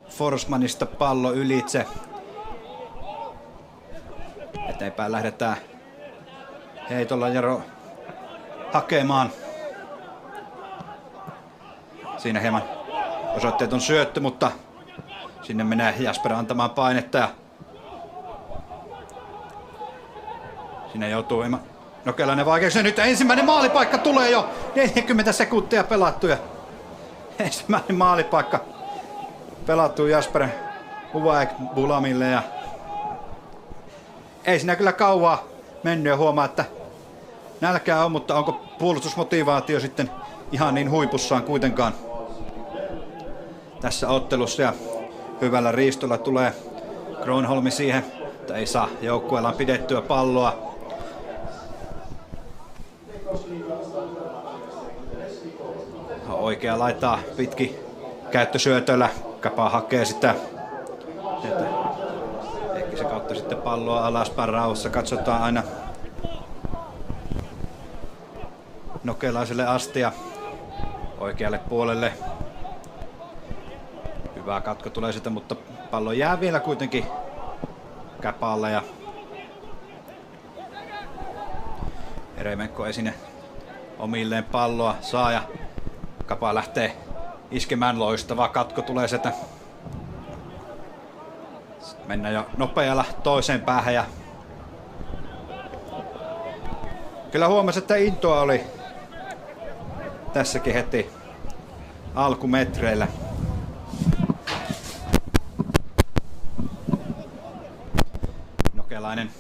Forsmanista pallo ylitse. Eteenpäin lähdetään heitolla Jaro hakemaan. Siinä hieman osoitteeton syöttö, mutta sinne menee Jasper antamaan painetta. Ja siinä joutuu hieman Nokelainen vaikeaksi. Nyt ensimmäinen maalipaikka tulee jo. 40 sekuntia pelattu ja ensimmäinen maalipaikka pelattu Jasper Bulamille. Ja ei siinä kyllä kauaa mennyt ja huomaa, että nälkää on, mutta onko puolustusmotivaatio sitten ihan niin huipussaan kuitenkaan tässä ottelussa. Ja hyvällä riistolla tulee Kronholmi siihen, että ei saa joukkueellaan pidettyä palloa. Oikea laittaa pitki käyttösyötöllä. Kapa hakee sitä. Ehkä se kautta sitten palloa alaspäin rauhassa. Katsotaan aina Nokelaiselle asti ja oikealle puolelle. Hyvä katko tulee sitä, mutta pallo jää vielä kuitenkin Käpalle ja Eremenko ei sinne omilleen palloa saa ja Kapa lähtee iskemään. Loistava katko tulee sieltä. Sitten mennään jo nopealla toiseen päähän ja kyllä huomasi, että intoa oli tässäkin heti alkumetreillä. Nokelainen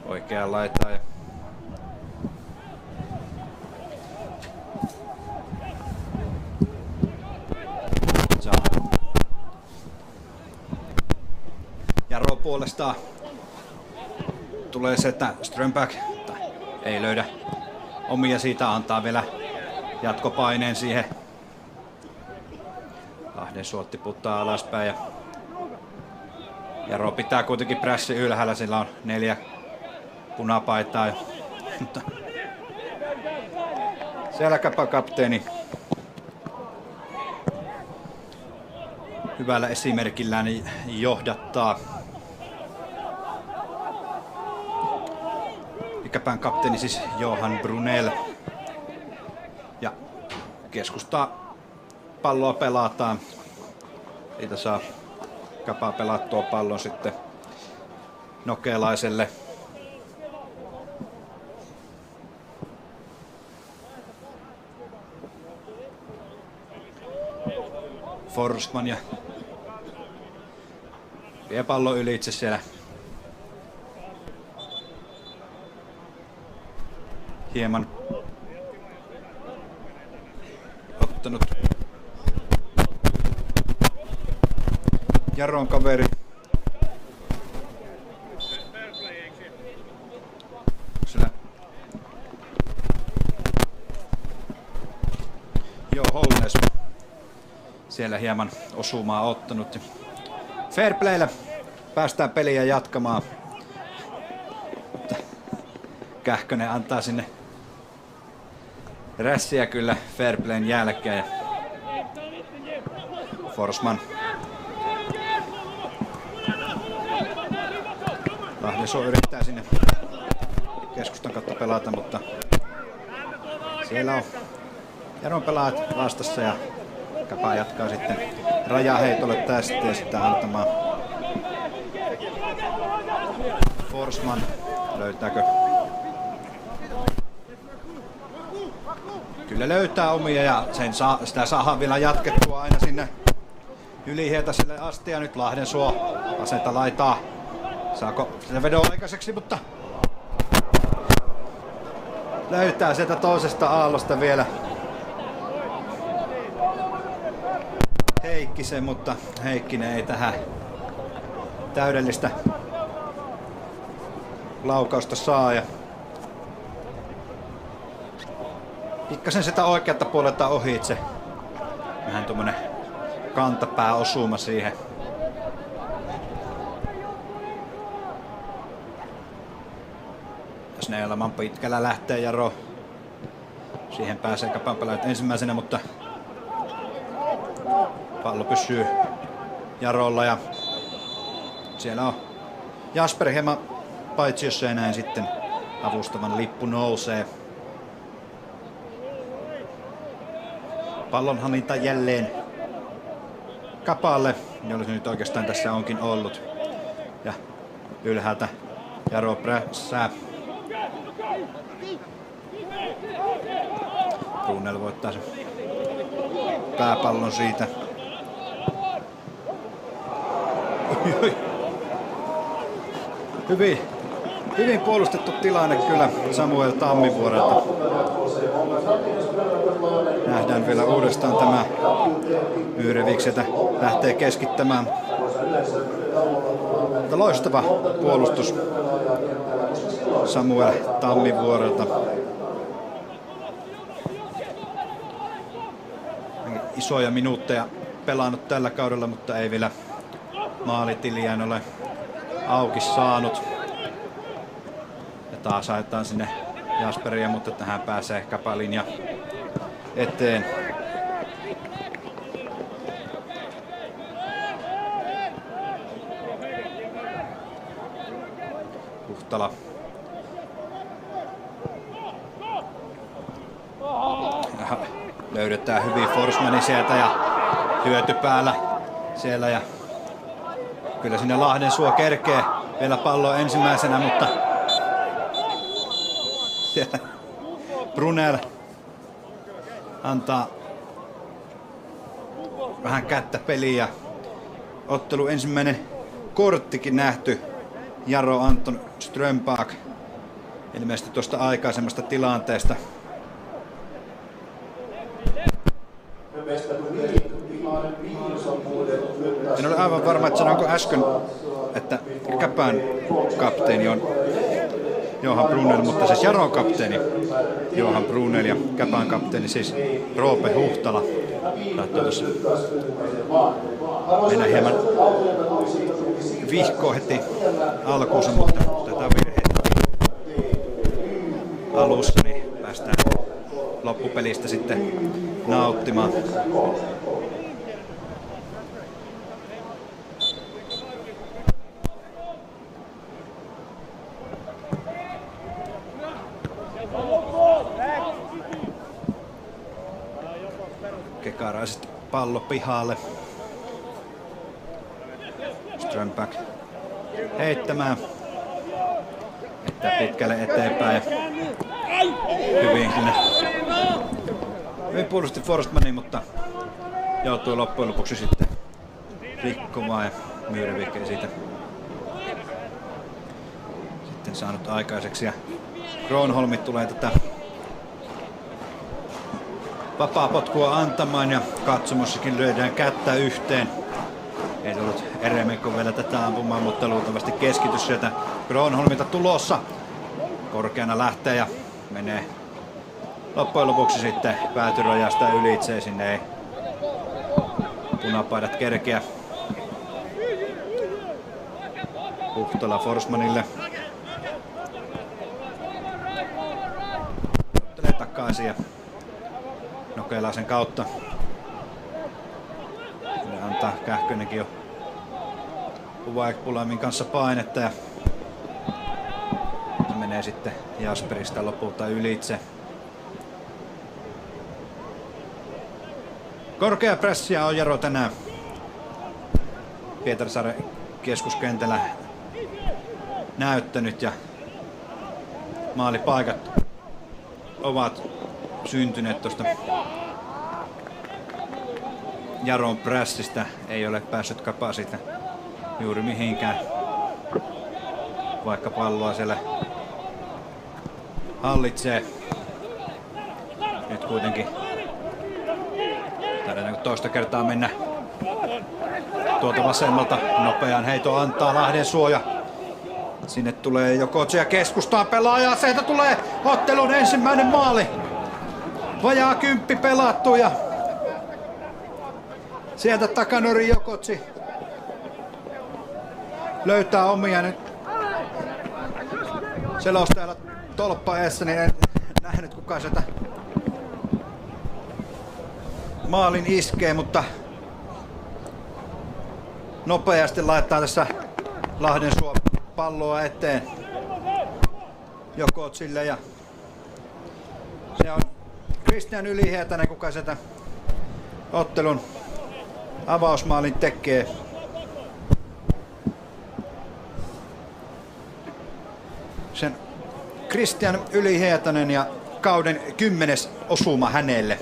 oikeaan laitaan ja Jaro puolestaan tulee se, että Strömberg ei löydä omia, siitä antaa vielä jatkopaineen siihen. Lahden suotti puttaa alaspäin ja Jaro pitää kuitenkin prässi ylhäällä, sillä on 4 punapaitaa. Mutta siellä Kapa kapteeni hyvällä esimerkillään johdattaa. Ikäpään kapteeni siis Johan Brunel. Ja keskustaa palloa pelataan. Siitä saa Kapa pelattua pallon sitten Nokelaiselle. Forsman ja vie pallo ylitse siellä. Hieman ottanut Jaron kaveri. Siellä Holnes siellä hieman osumaa ottanut. Fair playllä päästään peliä jatkamaan. Kähkönen antaa sinne rässiä kyllä fair playn jälkeen. Forsman. Lahdensuo yrittää sinne keskustan kautta pelata, mutta siellä on Jaron pelaajat vastassa ja Kapa jatkaa sitten rajaheitolle tästä ja sitten antamaan Forsman. Löytääkö? Kyllä löytää omia ja sitä saadaan vielä jatkettua aina sinne Ylihietaselle asti ja nyt Lahdensuo asenta laitaa. Saako sitä vedon aikaiseksi, mutta löytää sieltä toisesta aallosta vielä Heikkisen, mutta Heikkinen ei tähän täydellistä laukausta saa. Ja pikkasen sitä oikealta puolelta ohitse. Vähän tuommoinen kantapää osuma siihen. Snellman pitkällä lähtee Jaro. Siihen pääsee Kapan pelaajat ensimmäisenä, mutta Pallo pysyy Jarolla ja siellä on Jasper hieman paitsi jos ei näin sitten avustavan lippu nousee. Pallonhallinta jälleen Kapalle, jolla se nyt oikeastaan tässä onkin ollut. Ja ylhäältä Jaro prässää. Brunel voittaa sen pääpallon siitä. Hyvin puolustettu tilanne kyllä Samuel Tammivuorelta. Nähdään vielä uudestaan tämä Myyrevic, sieltä lähtee keskittämään. Mutta loistava puolustus Samuel Tammivuorelta. Isoja minuutteja pelannut tällä kaudella, mutta ei vielä maalitiliään ole auki saanut. Ja taas ajetaan sinne Jasperia, mutta tähän pääsee Kapalinja eteen. Huhtala. Löydetään hyvin Forsmani sieltä ja hyöty päällä siellä ja kyllä sinne Lahden suo kerkee vielä palloa ensimmäisenä, mutta siellä Brunel antaa vähän kättä peliä. Ottelu ensimmäinen korttikin nähty. Jaro Anton Strömbach ilmeisesti tuosta aikaisemmasta tilanteesta. En ole aivan varma, että sanoinko äsken, että Käpän kapteeni on Johan Brunel, mutta siis Jaron kapteeni Johan Brunel ja Käpän kapteeni siis Roope Huhtala. Taitaa tuossa mennä hieman vihkoa heti alkuunsa, mutta tätä virheitä alussa, niin päästään loppupelistä sitten nauttimaan. Kekaraiset pallo pihalle. Strömbach heittämään. Heittää pitkälle eteenpäin. Hyvin puolusti Forsmani, mutta joutui loppujen lopuksi sitten rikkomaan ja Myyrevic ei siitä sitten saanut aikaiseksi. Ja Gronholm tulee tätä vapaapotkua antamaan ja katsomossakin löydään kättä yhteen. Ei tullut Eremenko vielä tätä ampumaan, mutta luultavasti keskitys sieltä Gronholmilta tulossa. Korkeana lähtee ja menee loppujen lopuksi sitten päätyrajasta ylitse. Sinne ei punapaidat kerkeä. Huhtala Forsmanille. Ottelee takaisin ja Nokelaisen kautta. Ne antaa Kähkönenkin jo Uvaik-Pulamin kanssa painetta ja se menee sitten Jasperista lopulta ylitse. Korkea pressiä on Jaro tänään Pietarsaaren keskuskentällä näyttänyt ja maalipaikat ovat syntyneet tuosta Jaron prässistä. Ei ole päässyt Kapa siitä juuri mihinkään, vaikka palloa siellä hallitsee. Nyt kuitenkin tarvitaan toista kertaa mennä tuolta vasemmalta. Nopean heito antaa Lahden suoja. Sinne tulee Jokotsia keskustaan pelaaja. Sieltä tulee ottelun ensimmäinen maali. Vajaa 10 pelattu ja sieltä Takanori Jokotsi löytää omia nyt. Selostajalla tolppa eessä, niin en nähnyt kukaan sieltä maalin iskee, mutta nopeasti laittaa tässä Lahdensuo palloa eteen Jokotsille ja se on Kristian Ylihietanen, kuka sieltä ottelun avausmaalin tekee. Sen Kristian Ylihietanen ja kauden 10. osuma hänelle.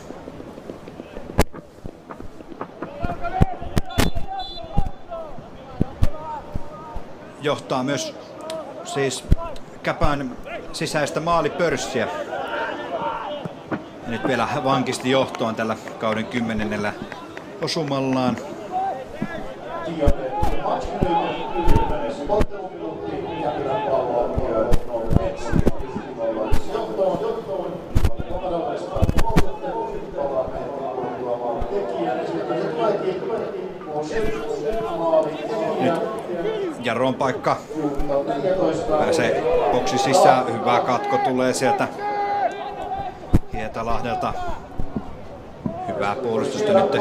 Johtaa myös siis Käpän sisäistä maalipörssiä. Ja nyt vielä vankisti johtoon tällä kauden 10. osumallaan. Nyt Jaron paikka. Pääsee boksi sisään. Hyvä katko tulee sieltä Hietalahdelta. Hyvää puolustusta nyt.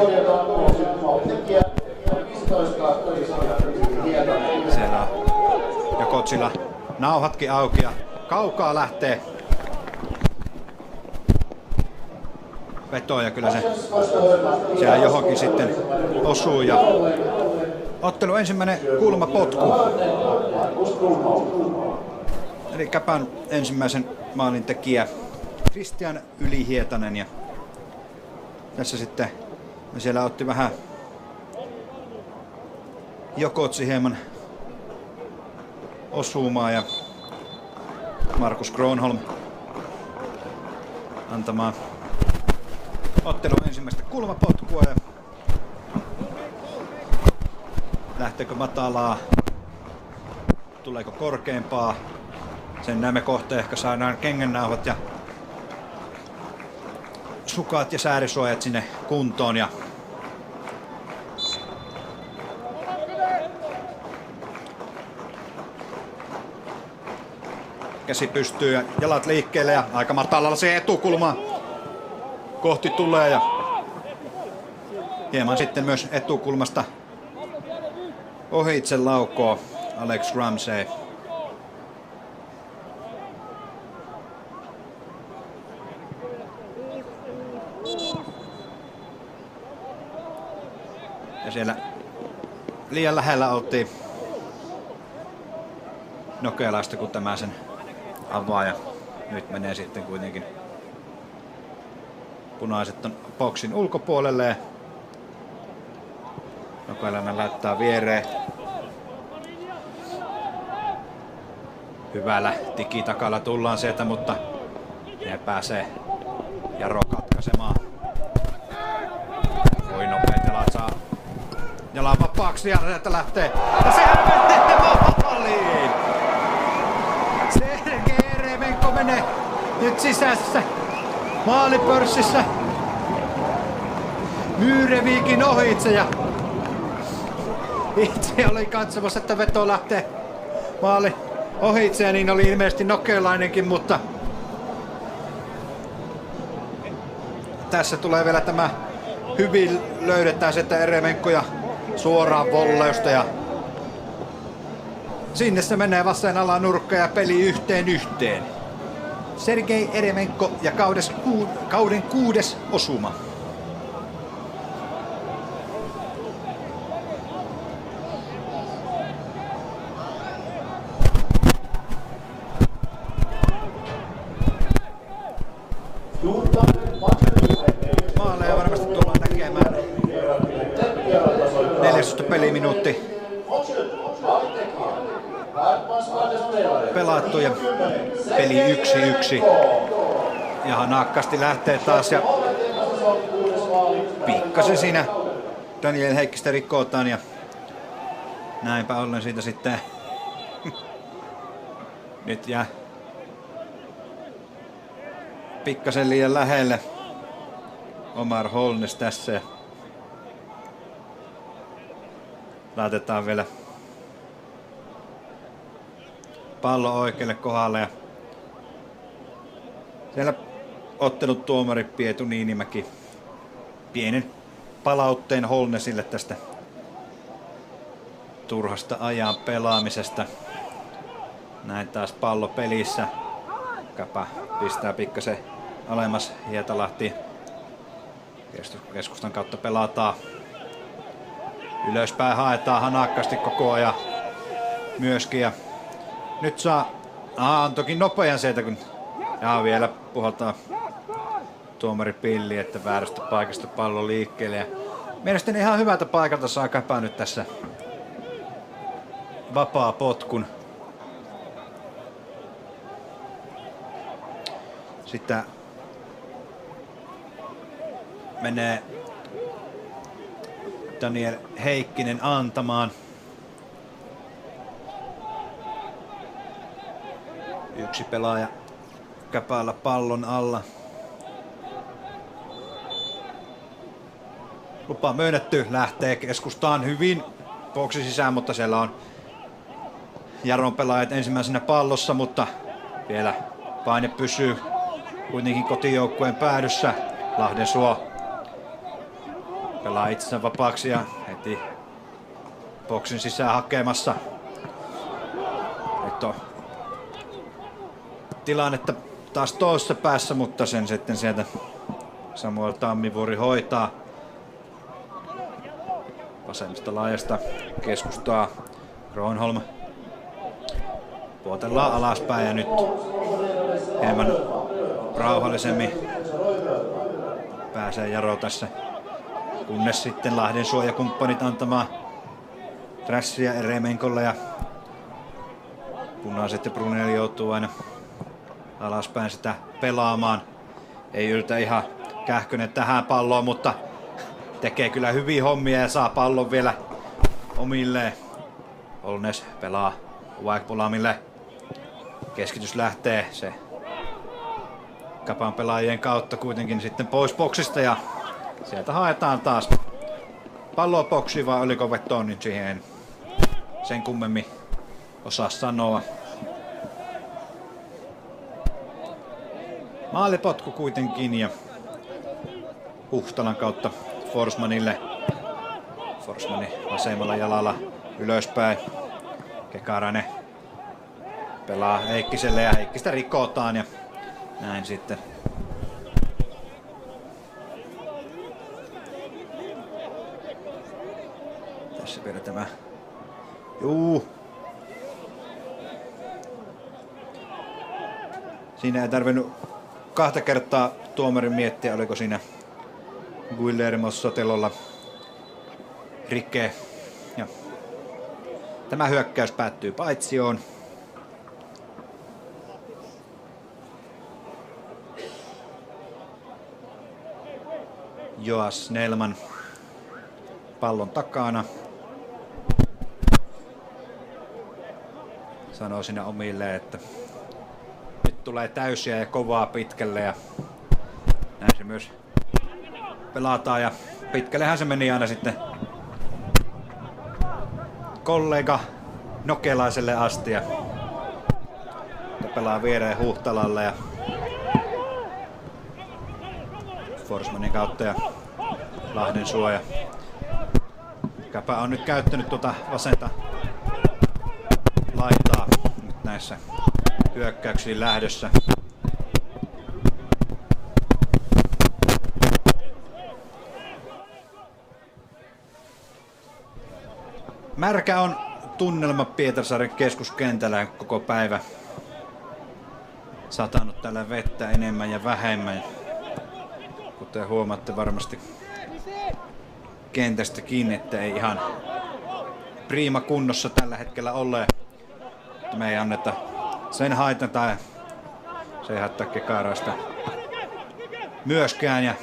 Siellä on Jokotsilla nauhatkin auki ja kaukaa lähtee vetoja. Kyllä se siellä johonkin sitten osuu. Ja ottelu ensimmäinen kulmapotku. Eli Käpän ensimmäisen maalin tekijä Kristian Ylihietanen. Ja tässä sitten siellä otti vähän Jokotsi hieman osumaa ja Markus Gronholm antamaan ottelun ensimmäistä kulmapotkua. Ja lähteekö matalaa? Tuleeko korkeampaa? Sen näemme kohta. Ehkä saadaan kengännauhat ja sukat ja säärisuojat sinne kuntoon. Ja käsi pystyy ja jalat liikkeelle ja aika matalalla se etukulma kohti tulee. Ja hieman sitten myös etukulmasta ohitse laukoo Alex Ramsey. Ja siellä liian lähellä oltiin Nokealaista, kun tämä sen avaa. Ja nyt menee sitten kuitenkin punaiset ton boksin ulkopuolelle. Nokealainen laittaa viereen. Hyvällä tikitakalla tullaan sieltä, mutta ne pääsee Jaro katkaisemaan. Voi nopeet jalat saa jalan vapaaksi ja sieltä lähtee. Ja sehän menee maaliin! Sergei Eremenko menee nyt sisässä maalipörssissä Myyreviikin ohitse ja itse oli katsomassa, että veto lähtee maali ohitse, niin oli ilmeisesti Nokealainenkin, mutta tässä tulee vielä tämä hyvin löydetään sieltä Eremenkoja suoraan volleusta ja sinne se menee vasen alanurkka ja peli 1-1. Sergei Eremenko ja kauden 6. osuma. Maaleja varmasti tullaan näkemään. 14 peliminuutti pelattu ja peli 1-1. Ja nakkasti lähtee taas ja pikkasen siinä Daniel Heikkistä rikotaan ja näinpä ollen siitä sitten nyt jää pikkasen liian lähelle Omar Holness tässä. Laitetaan vielä pallo oikealle kohdalle ja siellä ottelut tuomari Pietu Niinimäki pienen palautteen Holnessille tästä turhasta ajan pelaamisesta. Näin taas pallo pelissä. Kapa pistää pikkasen alemmas Hietalahti. Keskustan kautta pelataan. Ylöspäin haetaan hanakkaasti koko ajan myöskin. Ja nyt saa on toki nopean sieltä, kun vielä puhaltaa tuomari pilli, että väärästä paikasta pallo liikkeelle. Ja mielestäni ihan hyvältä paikalta saa Kapa nyt tässä vapaa potkun. Sitten menee Daniel Heikkinen antamaan. Yksi pelaaja Käpäällä pallon alla. Lupa myönnetty, lähtee keskustaan hyvin boksi sisään, mutta siellä on Jaron pelaajat ensimmäisenä pallossa, mutta vielä paine pysyy kuitenkin kotijoukkueen päädyssä. Lahdensuo pelaa itsensä vapaaksi ja heti boksin sisään hakemassa. Nyt on tilannetta taas toisessa päässä, mutta sen sitten sieltä Samuel Tammivuori hoitaa. Vasemmasta laajasta keskustaa Gronholm. Puotellaan alaspäin ja nyt hieman rauhallisemmin pääsee Jaro tässä. Kunnes sitten Lahden suojakumppanit antamaan Trashia Eremenkolle ja punaiset ja Brunel joutuu aina alaspäin sitä pelaamaan. Ei yritä ihan Kähkönen tähän palloon, mutta tekee kyllä hyviä hommia ja saa pallon vielä omilleen. Olnes pelaa Waikbolamille. Keskitys lähtee se Kapan pelaajien kautta kuitenkin sitten pois boksista ja sieltä haetaan taas palloa boksiin, vai oliko vetoon, niin siihen en sen kummemmin osaa sanoa. Maalipotku kuitenkin ja Huhtalan kautta Forsmanille. Forsmani vasemmalla jalalla ylöspäin. Kekarainen pelaa Heikkiselle ja Heikkistä rikotaan ja näin sitten. Tässä vielä tämä. Siinä ei tarvinnut kahta kertaa tuomarin miettiä, oliko siinä Guillermo Sotelolla rike. Ja tämä hyökkäys päättyy paitsioon. Joas Snellman pallon takana. Sanoo sinne omille, että nyt tulee täysiä ja kovaa pitkälle ja näin se myös pelataan ja pitkällehän se meni aina sitten kollega Nokelaiselle asti ja pelaa viereen Huhtalalle ja Forsmanin kautta ja Lahden suoja. Käpä on nyt käyttänyt tuota vasenta laitaa nyt näissä hyökkäyksiin lähdössä. Märkä on tunnelma Pietarsaaren keskuskentällä koko päivä. Satanut täällä vettä enemmän ja vähemmän. Kuten huomaatte varmasti kentästäkin, että ei ihan priima kunnossa tällä hetkellä ole. Mutta me ei anneta sen haittaa tai se ei haittaa Kekaraista myöskään. Ja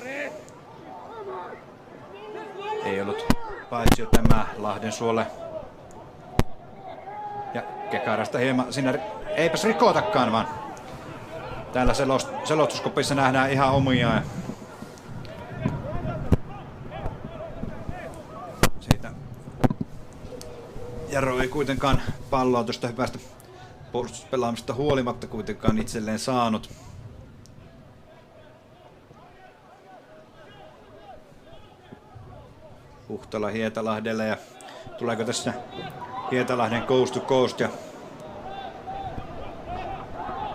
ei ollut paitsi jo tämä Lahdensuolle. Ja Kekarasta hieman siinä eipäs rikotakaan, vaan täällä selostuskopissa nähdään ihan omia. Siitä Jaro ei kuitenkaan palloa tuosta hyvästä puolustuspelaamista huolimatta kuitenkaan itselleen saanut. Huhtala Hietalahdelle ja Tuleeko tässä Hietalahden coast to coast ja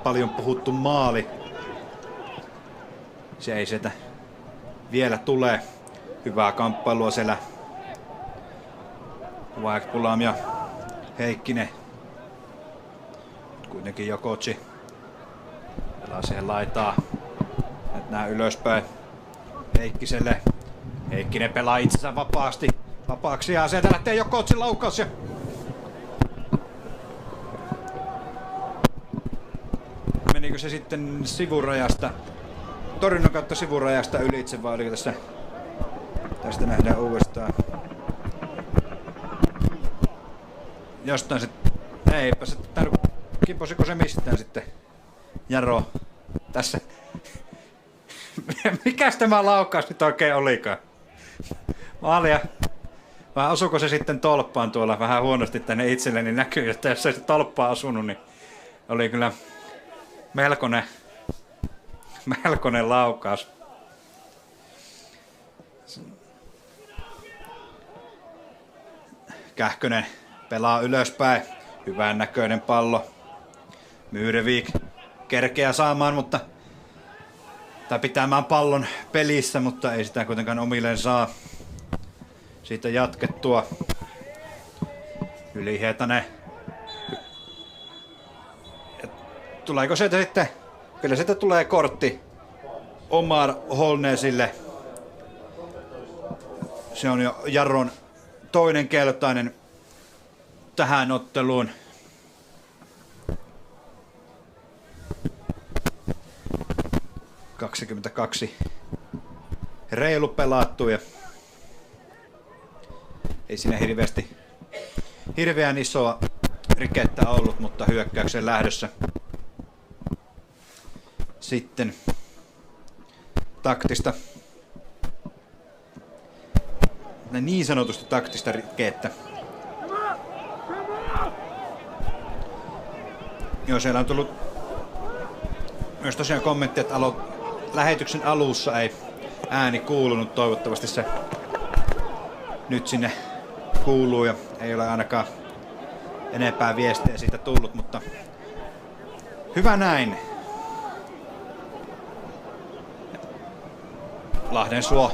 paljon puhuttu maali. Se ei sieltä vielä tule. Hyvää kamppailua siellä. Vaikpulam ja Heikkinen. Kuitenkin Jokotsi pelaa siihen laitaa. Nää ylöspäin Heikkiselle. Heikkinen pelaa itsensä vapaaksi ja sieltä lähtee Jokotsin laukaus. Ja menikö se sitten sivurajasta, torjunnan kautta sivurajasta ylitse vai oliko tässä? Tästä nähdään uudestaan. Jostain se, eipä se tarvitse, kiposiko se mistään sitten Jaro tässä. Mikäs tämä laukaus nyt oikein olikaan? Maalia. Vai osuko se sitten tolppaan tuolla vähän huonosti tänne itselleni näkyy, että jos ei se tolppaan osunut, niin oli kyllä melkoinen laukaus. Kähkönen pelaa ylöspäin. Hyvän näköinen pallo. Myyrevik kerkeää saamaan, tai pitämään pallon pelissä, mutta ei sitä kuitenkaan omilleen saa. Siitä jatkettua. Ylihietanen. Tuleeko sieltä sitten? Kyllä sieltä tulee kortti Omar Holnesille. Se on jo Jarron toinen keltainen tähän otteluun. ...22 reilu pelattu ja ei siinä hirveän isoa rikettä ollut, mutta hyökkäyksen lähdössä sitten taktista, niin sanotusti taktista rikettä. Joo, siellä on tullut myös tosiaan kommentti, että lähetyksen alussa ei ääni kuulunut. Toivottavasti se nyt sinne kuuluu ja ei ole ainakaan enempää viestejä siitä tullut, mutta hyvä näin. Lahden suo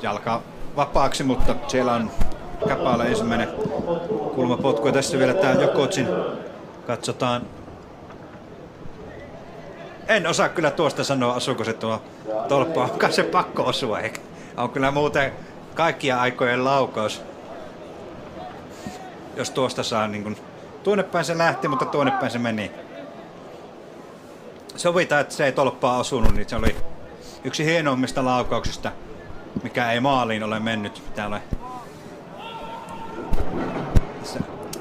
jalkaa vapaaksi, mutta siellä on Käpälä ensimmäinen kulmapotku ja tässä vielä tää Jokotsin. Katsotaan. En osaa kyllä tuosta sanoa, asuuko se tuo tolppa. Onkaan se pakko osua, eikä? On kyllä muuten kaikkia aikojen laukaus. Jos tuosta saa niin kun, tuonne päin se lähti, mutta tuonne päin se meni. Sovitaan, että se ei tolppaa osunut, niin se oli yksi hienoimmista laukauksista, mikä ei maaliin ole mennyt. Mitä olen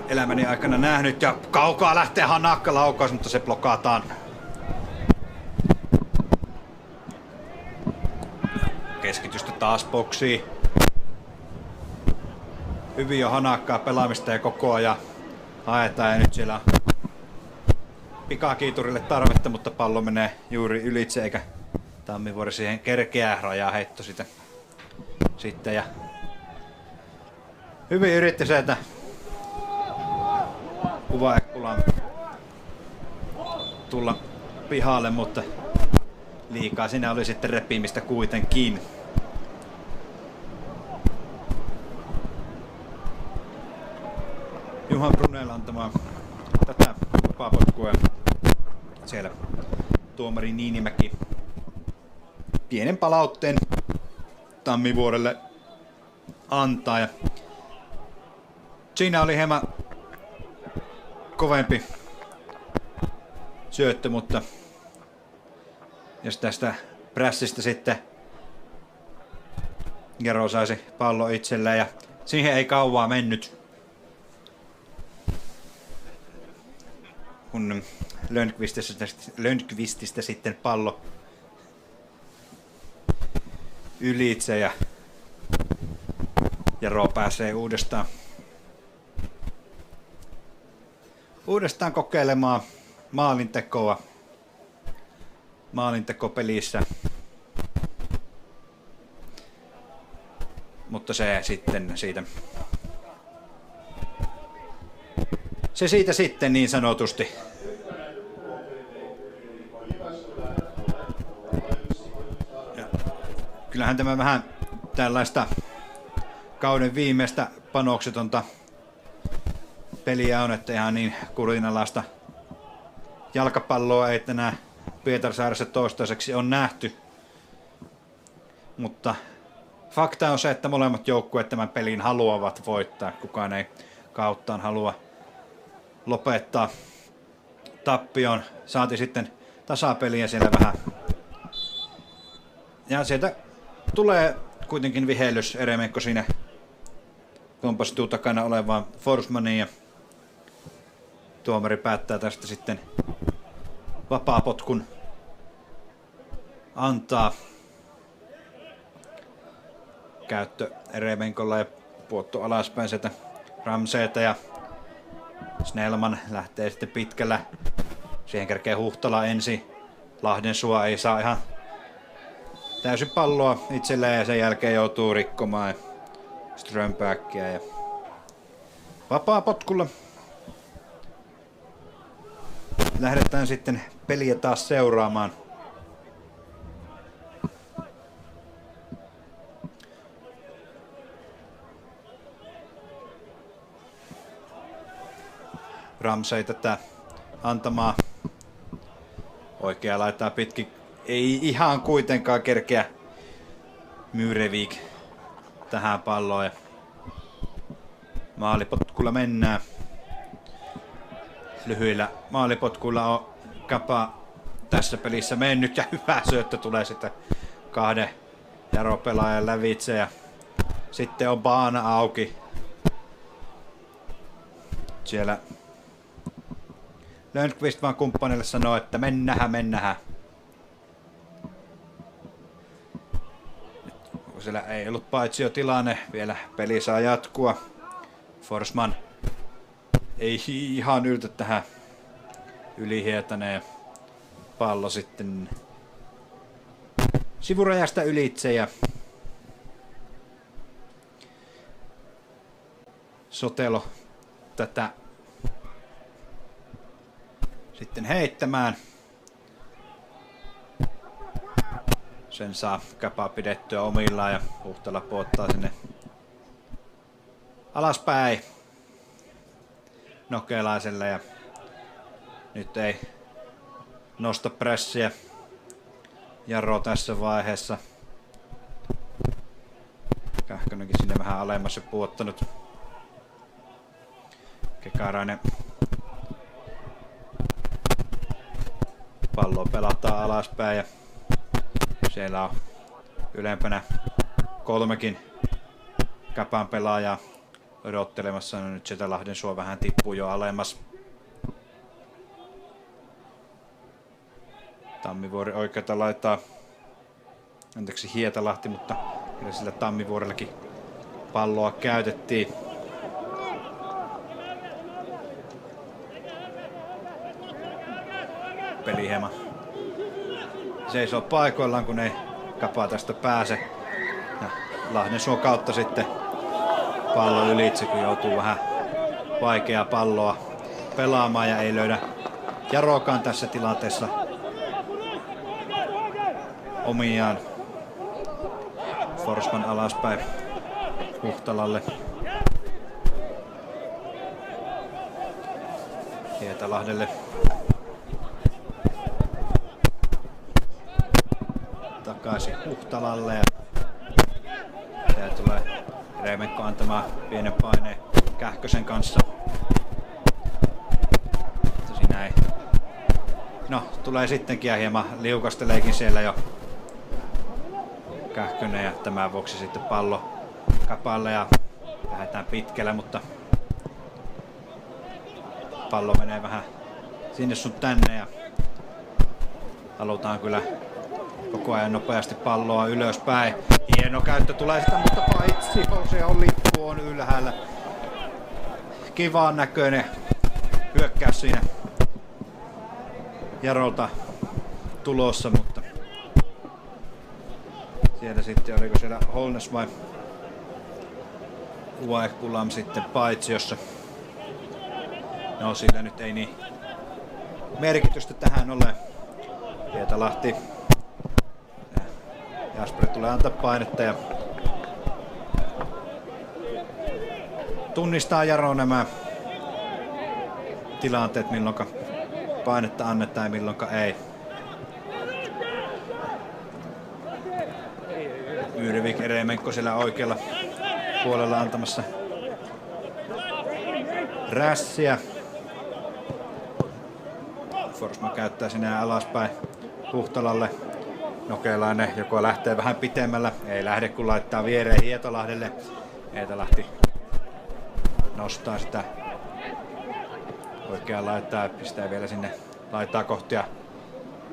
elämäni aikana nähnyt. Ja kaukaa lähtee hanakka laukaus, mutta se blokataan. Keskitystä taas boksiin. Hyvin jo hanakkaa pelaamista ja koko ajan haetaan ja nyt siellä on pikakiiturille tarvetta, mutta pallo menee juuri ylitse eikä Tammivuori siihen kerkeää rajaa heitto sitä sitten ja hyvin yritti sieltä Kuvaekkulan tulla pihalle, mutta liikaa siinä oli sitten repimistä kuitenkin. Juhan Brunel antamaan tätä vapaapotkua. Siellä tuomari Niinimäki pienen palautteen Tammivuorelle antaa. Ja siinä oli hieman kovempi syöttö, mutta jos tästä prässistä sitten Gero saisi pallo itselleen ja siihen ei kauaa mennyt. Kun Lönnqvististä sitten pallo ylitse ja Jaro pääsee uudestaan kokeilemaan maalintekopelissä. Mutta se sitten siitä se siitä sitten niin sanotusti. Ja kyllähän tämä vähän tällaista kauden viimeistä panoksetonta peliä on, että ihan niin kurinalaista jalkapalloa ei tänään Pietarsaaressa toistaiseksi on nähty. Mutta fakta on se, että molemmat joukkueet tämän pelin haluavat voittaa. Kukaan ei kauttaan halua lopettaa tappioon. Saati sitten tasapeliä siellä vähän. Ja tulee kuitenkin vihellys. Eremenko siinä kompastuu takana olevaan Forsmaniin ja tuomari päättää tästä sitten vapaapotkun antaa. Käyttö Eremenkolla ja puotto alaspäin sieltä Ramseeta ja Snellman lähtee sitten pitkällä. Siihen kerkee Huhtala ensin. Lahdensuo ei saa ihan täysin palloa itselleen ja sen jälkeen joutuu rikkomaan Strömbäckiä ja vapaa potkulla lähdetään sitten peliä taas seuraamaan. Ramsey tätä antamaa oikea laittaa pitkin. Ei ihan kuitenkaan kerkeä Myrevik tähän palloon. Ja maalipotkulla mennään. Lyhyillä maalipotkuilla on Kapa tässä pelissä mennyt ja hyvä syöttö tulee sitten kahden Jaro-pelaajan lävitse. Ja sitten on baana auki. Siellä Lönnqvist vaan kumppanille sanoo, että mennähän. Siellä ei ollut paitsio tilanne, vielä peli saa jatkua. Forsman ei ihan yltä tähän ylihietaneen pallo sitten sivurajasta ylitse ja Sotelo tätä sitten heittämään. Sen saa Kapa pidettyä omillaan ja Huhtala puottaa sinne alaspäin Nokelaiselle ja nyt ei nosta pressiä Jaro tässä vaiheessa. Kähkönenkin sinne vähän alemmas puottanut. Kekarainen pallo pelataan alaspäin ja siellä on ylempänä kolmekin Kapan pelaajaa odottelemassa. No nyt sieltä Lahdensuo vähän tippuu jo alemmas. Tammivuori oikealta laittaa. Anteeksi Hietalahti, mutta kyllä sillä Tammivuorellakin palloa käytettiin. Peli hieman seisoo paikoillaan, kun ei Kapa tästä pääse. Ja Lahdensuon kautta sitten pallo ylitse, kun joutuu vähän vaikeaa palloa pelaamaan ja ei löydä Jarokaan tässä tilanteessa omiaan. Forsman alaspäin Huhtalalle. Hietalahdelle. Takaisin Huhtalalle ja siellä tulee Eremenko antamaan pienen paineen Kähkösen kanssa. Siinä ei. No, tulee sittenkin ja hieman liukasteleekin siellä jo Kähkönen ja tämän vuoksi sitten pallo Kapalle ja lähdetään pitkälle, mutta pallo menee vähän sinne sun tänne ja halutaan kyllä koko ajan nopeasti palloa ylöspäin. Hieno käyttö tulee sitä, mutta paitsi se on lippu on ylhäällä. Kivan näköinen hyökkäys siinä Jarolta tulossa, mutta siellä sitten oliko siellä Holnes vai Uaekulam sitten paitsiossa. No sillä nyt ei niin merkitystä tähän ole. Hietalahti. Jasper tulee antaa painetta ja tunnistaa Jaro nämä tilanteet, milloinka painetta annetaan ja milloinka ei. Yrvik Eremenko siellä oikealla puolella antamassa rässiä. Forsman käyttää sinä alaspäin Huhtalalle. Nokelainen joko lähtee vähän pitemmällä, ei lähde kun laittaa viereen Hietalahdelle. Hietalahti nostaa sitä oikeaan laittaa ja pistää vielä sinne laittaa kohtia.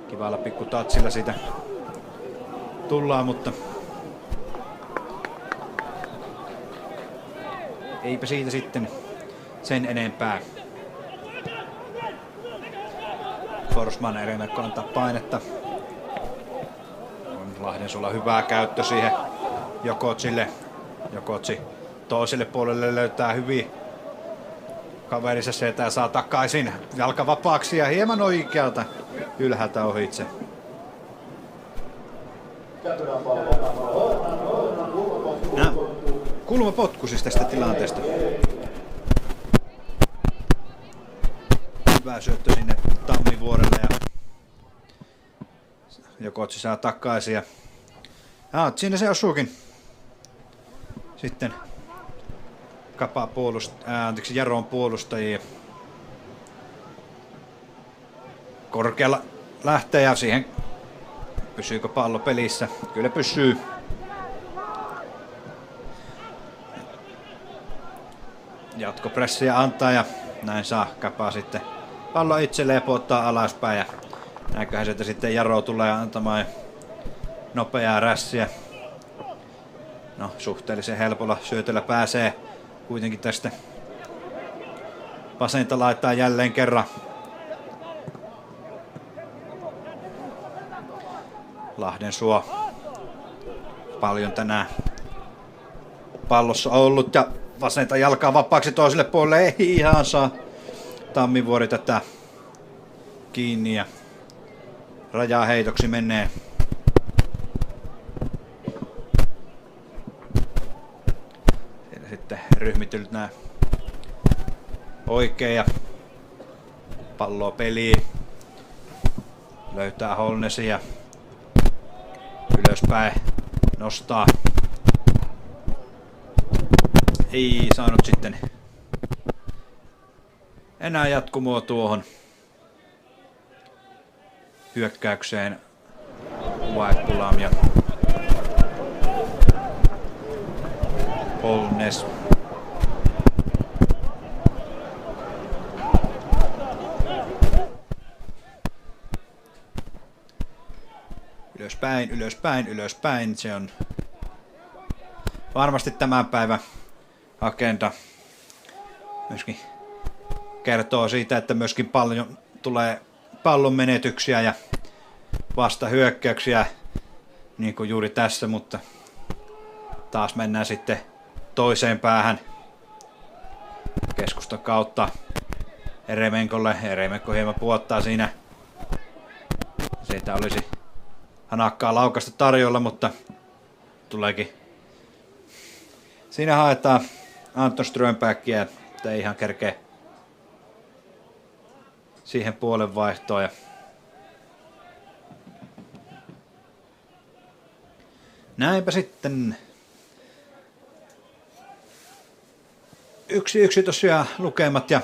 Kivalla pikku tatsilla siitä tullaan, mutta eipä siitä sitten sen enempää. Forsman Eremenko antaa painetta. On Lahdensuolla hyvää käyttö siihen Jokotsille. Jokotsi toiselle puolelle löytää hyvin kaverinsa sieltä ja saa takaisin jalka vapaaksi ja hieman oikealta ylhäältä ohitse. Kulmapotku siis tästä tilanteesta. Hyvä syöttö sinne Tammivuorelle ja Jokotsi saa takaisin ja siinä se osuukin sitten Jaron puolustajia. Korkealla lähtee ja siihen pysyykö pallo pelissä? Kyllä pysyy. Jatkopressiä antaa ja näin saa Kapa sitten pallo itselleen pottaa alaspäin ja näköhän sieltä sitten Jaro tulee antamaan nopeaa rässiä. No suhteellisen helpolla syötöllä pääsee kuitenkin tästä vasenta laittaa jälleen kerran. Lahdensuo paljon tänään pallossa ollut ja vasenta jalkaa vapaaksi toiselle puolelle ei ihan saa Tammivuori tätä kiinni ja rajaa heitoksi menee. Siellä sitten ryhmitynyt nää oikein ja palloa peliin. Löytää Holnesi ja ylöspäin nostaa. Ei saanut sitten enää jatkumoa tuohon hyökkäykseen Whitepulam ja Holnes. Ylöspäin, ylöspäin, ylöspäin. Se on varmasti tämän päivän agenda. Myöskin kertoo siitä, että myöskin paljon tulee pallon menetyksiä ja vastahyökkäyksiä, niin kuin juuri tässä, mutta taas mennään sitten toiseen päähän keskustan kautta Eremenkolle. Eremenko hieman puottaa siinä. Siitä olisi hanakkaa laukasta tarjolla, mutta tuleekin. Siinä haetaan Anton Strömbäckiä, että ei ihan kerkee siihen puolen vaihtoon. Ja näinpä sitten 1-1 tosiaan lukemat ja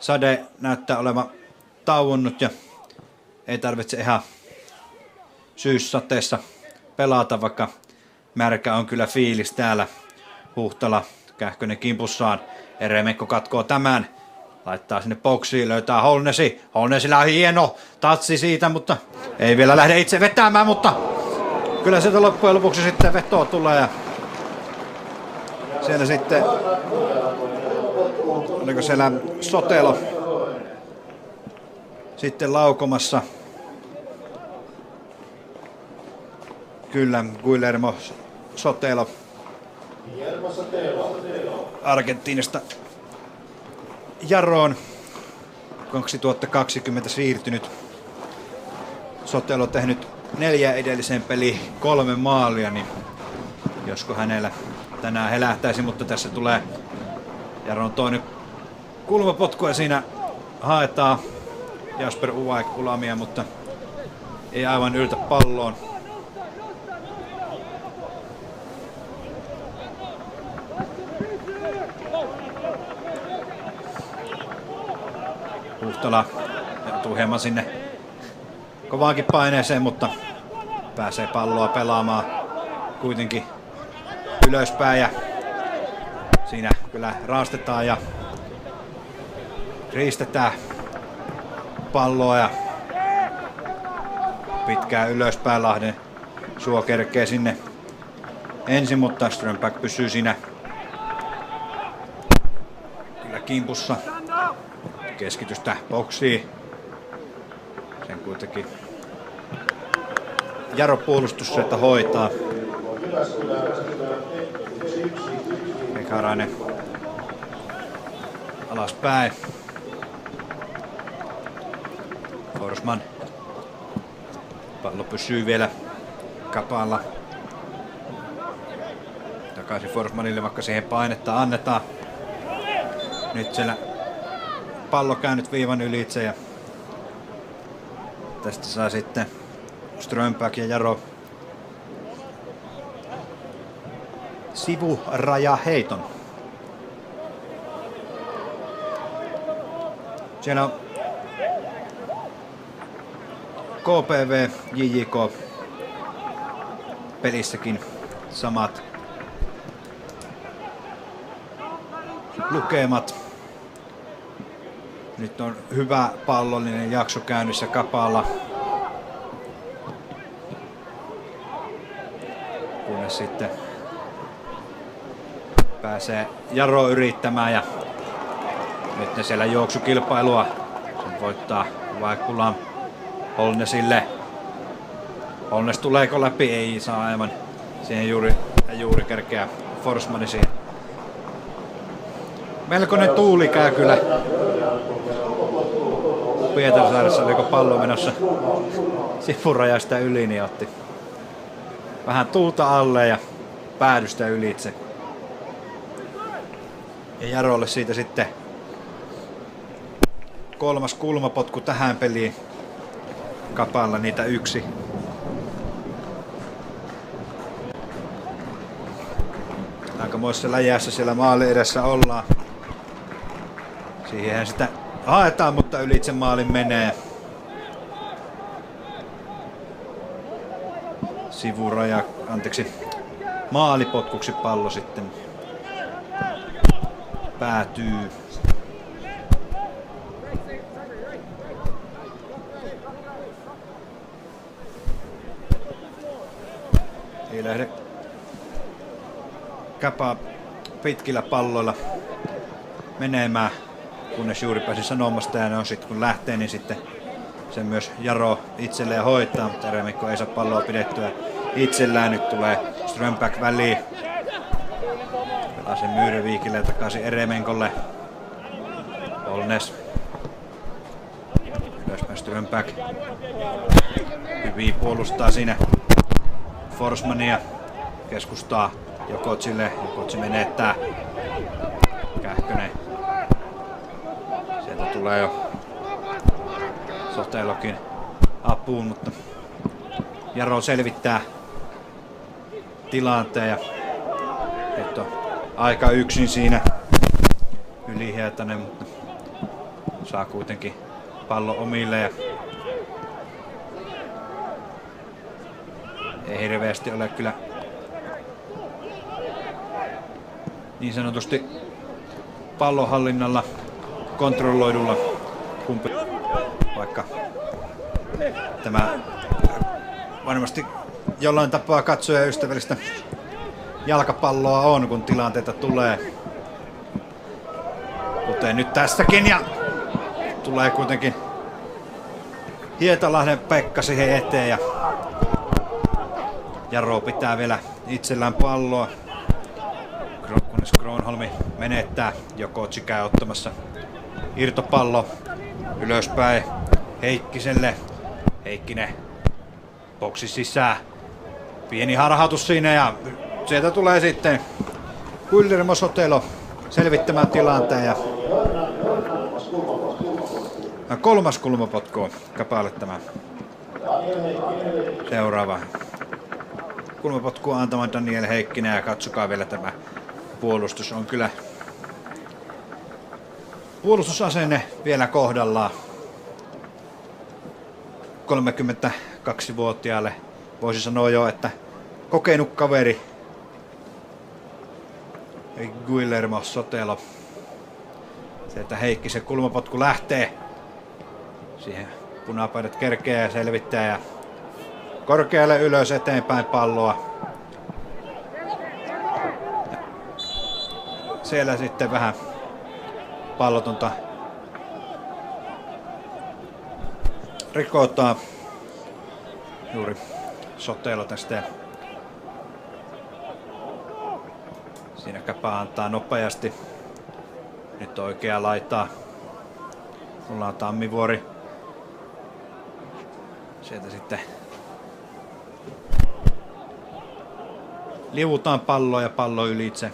sade näyttää olevan tauonnut ja ei tarvitse ihan syyssateessa pelata, vaikka märkä on kyllä fiilis täällä. Huhtala Kähkönen kimpussaan. Eremenko katkoo tämän. Laittaa sinne boksiin, löytää Holnesi. Holnesilla on hieno tatsi siitä, mutta ei vielä lähde itse vetämään, mutta kyllä sieltä loppujen lopuksi sitten vetoa tulee. Ja siellä sitten, oliko siellä Sotelo sitten laukomassa. Kyllä, Guillermo Sotelo Argentiinasta Jaroon 2020 siirtynyt. Sotelo on tehnyt 4 edelliseen peliin 3 maalia, niin josko hänellä tänään helähtäisi, mutta tässä tulee Jaron toinen kulmapotku ja siinä haetaan Jasper Uvaik Ulamia, mutta ei aivan yltä palloon. Huhtala joutuu hieman sinne kovaankin paineeseen, mutta pääsee palloa pelaamaan kuitenkin ylöspäin ja siinä kyllä raastetaan ja riistetään palloa ja pitkään ylöspäin. Lahden suo kerkee sinne ensin, mutta Strömberg pysyy siinä kyllä kimpussa. Keskitystä boksiin. Sen kuitenkin Jaro puolustus sieltä hoitaa. Mekarainen alaspäin. Forsman. Pallo pysyy vielä Kapalla. Takaisin Forsmanille, vaikka siihen painetta annetaan. Nyt siellä pallo käynyt viivan ylitse ja tästä saa sitten Strömberg ja Jaro sivuraja heiton. Siellä on KPV, JJK pelissäkin samat lukemat. Nyt on hyvä pallollinen jakso käynnissä Kapalla. Kunnes sitten pääsee Jaro yrittämään ja nyt ne siellä juoksukilpailua. Sen voittaa Vaikkulan Holnesille. Holnes tuleeko läpi? Ei saa aivan. Siihen juuri kerkeää Forsmani siihen. Melkoinen tuuli käy kyllä. Pietarsaaressa oliko pallo menossa sivurajasta yli, niin otti vähän tuulta alle ja päädystä ylitse. Ja Jarolle siitä sitten 3. kulmapotku tähän peliin. Kapalla niitä 1. Aikamoisessa läjässä siellä maali edessä ollaan. Siihen sitä haetaan, mutta ylitse maalin menee. Sivuraja, maalipotkuksi pallo sitten päätyy. Ei lähde Kapa pitkillä palloilla menemään, kunnes juuri pääsi sanomasta ja ne on sitten kun lähtee, niin sitten sen myös Jaro itselleen hoitaa, mutta Eremikko ei saa palloa pidettyä itsellään. Nyt tulee Strömberg väliin. Pelaa sen Myyreviikille ja takaisin Eremenkolle. Holnes. Ylöspäin Strömberg. Hyvin puolustaa siinä Forsmania. Keskustaa Jokotsille. Jokotsi menettää. Kähkönen. Sieltä tulee jo Sotelokin apuun, mutta Jaro selvittää tilanteen ja nyt on aika yksin siinä Yli-Hietanen, mutta saa kuitenkin pallo omille ja ei hirveästi ole kyllä niin sanotusti pallonhallinnalla kontrolloidulla kumpi, vaikka tämä varmasti jollain tapaa katsoja ystävällistä jalkapalloa on, kun tilanteita tulee. Kuten nyt tässäkin, ja tulee kuitenkin Hietalahden Pekka siihen eteen ja Jaro pitää vielä itsellään palloa. Kunnes Kronholmi menettää, Jokotsi käy ottamassa Irtopallo ylöspäin Heikkiselle. Heikkinen boksi sisään. Pieni harhautus siinä ja sieltä tulee sitten Guillermo Sotelo selvittämään tilanteen. Ja kolmas kulmapotku on Käpälle tämä seuraava. Kulmapotkua antamaan Daniel Heikkinen ja katsokaa vielä tämä puolustus on kyllä puolustusasenne vielä kohdallaan. 32-vuotiaalle voisi sanoa jo, että kokenut kaveri Guillermo Sotelo. Sieltä Heikkisen kulmapotku lähtee. Siihen punapaidat kerkeää ja selvittää ja korkealle ylös eteenpäin palloa. Siellä sitten vähän pallotonta rikotaan. Juuri Sotelo tästä. Siinä Käpä antaa nopeasti. Nyt oikea laitaa. Mulla on Tammivuori. Sieltä sitten liuutaan palloa ja pallo ylitse.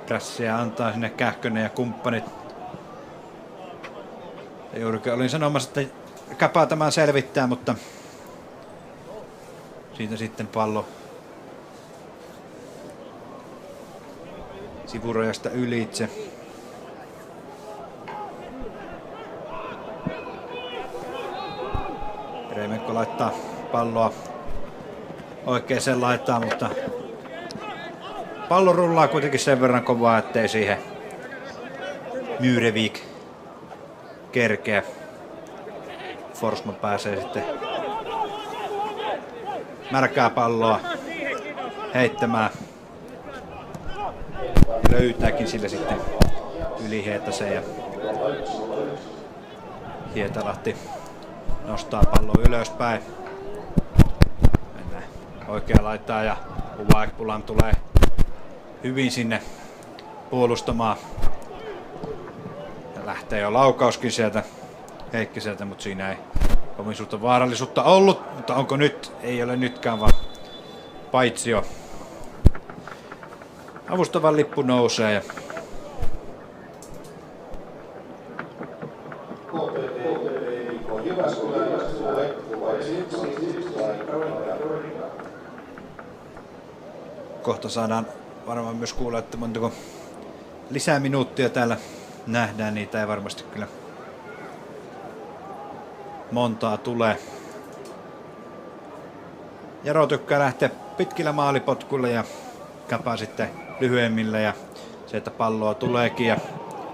Prässiä antaa sinne Kähkönen ja kumppanit. Ja juurikin olin sanomassa, että Käpä tämän selvittää, mutta siitä sitten pallo sivurajasta ylitse. Reimekko laittaa palloa oikeaan laitaan, mutta pallo rullaa kuitenkin sen verran kovaa, ettei siihen Myrevik kerkeä. Forsman pääsee sitten märkää palloa heittämään. Löytääkin sillä sitten yli Hietaseen ja Hietalahti nostaa pallon ylöspäin. Mennään oikea laittaa ja Uvaekpulan tulee hyvin sinne puolustamaan. Ja lähtee jo laukauskin sieltä Heikkiseltä, mutta siinä ei kovin suurta vaarallisuutta ollut. Mutta onko nyt? Ei ole nytkään, vaan paitsio. Avustavan lippu nousee ja kohta saadaan varmaan myös kuulla, että montako lisää minuuttia täällä nähdään. Niitä ei varmasti kyllä montaa tulee. Jaro tykkää lähteä pitkillä maalipotkuilla ja Käpä sitten lyhyemmillä ja sieltä palloa tuleekin ja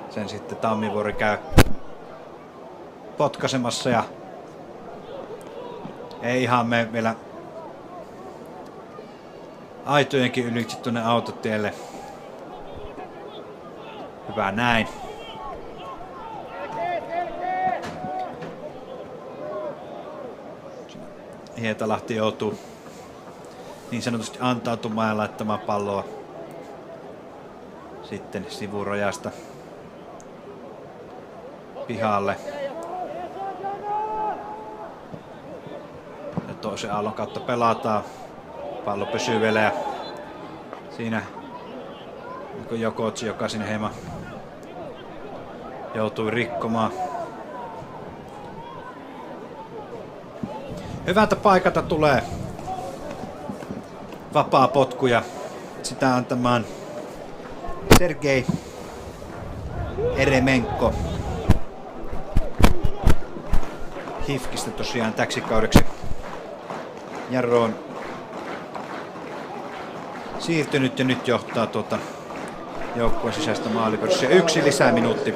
sen sitten Tammivuori käy potkasemassa ja ei ihan mene vielä aitojenkin ylitse tuonne autotielle. Hyvä näin. Hietalahti joutuu niin sanotusti antautumaan ja laittamaan palloa sitten sivurajasta pihalle. Ja toisen aallon kautta pelataan. Pallo pysyy vielä ja siinä Jokotsi, joka sinne hieman joutui rikkomaan. Hyvältä paikalta tulee vapaa potku ja sitä antamaan Sergei Eremenko HIFKistä tosiaan täksi kaudeksi Jarroon siirtynyt ja nyt johtaa tuota joukkueen sisäistä maalipörssia. 1 lisäminuutti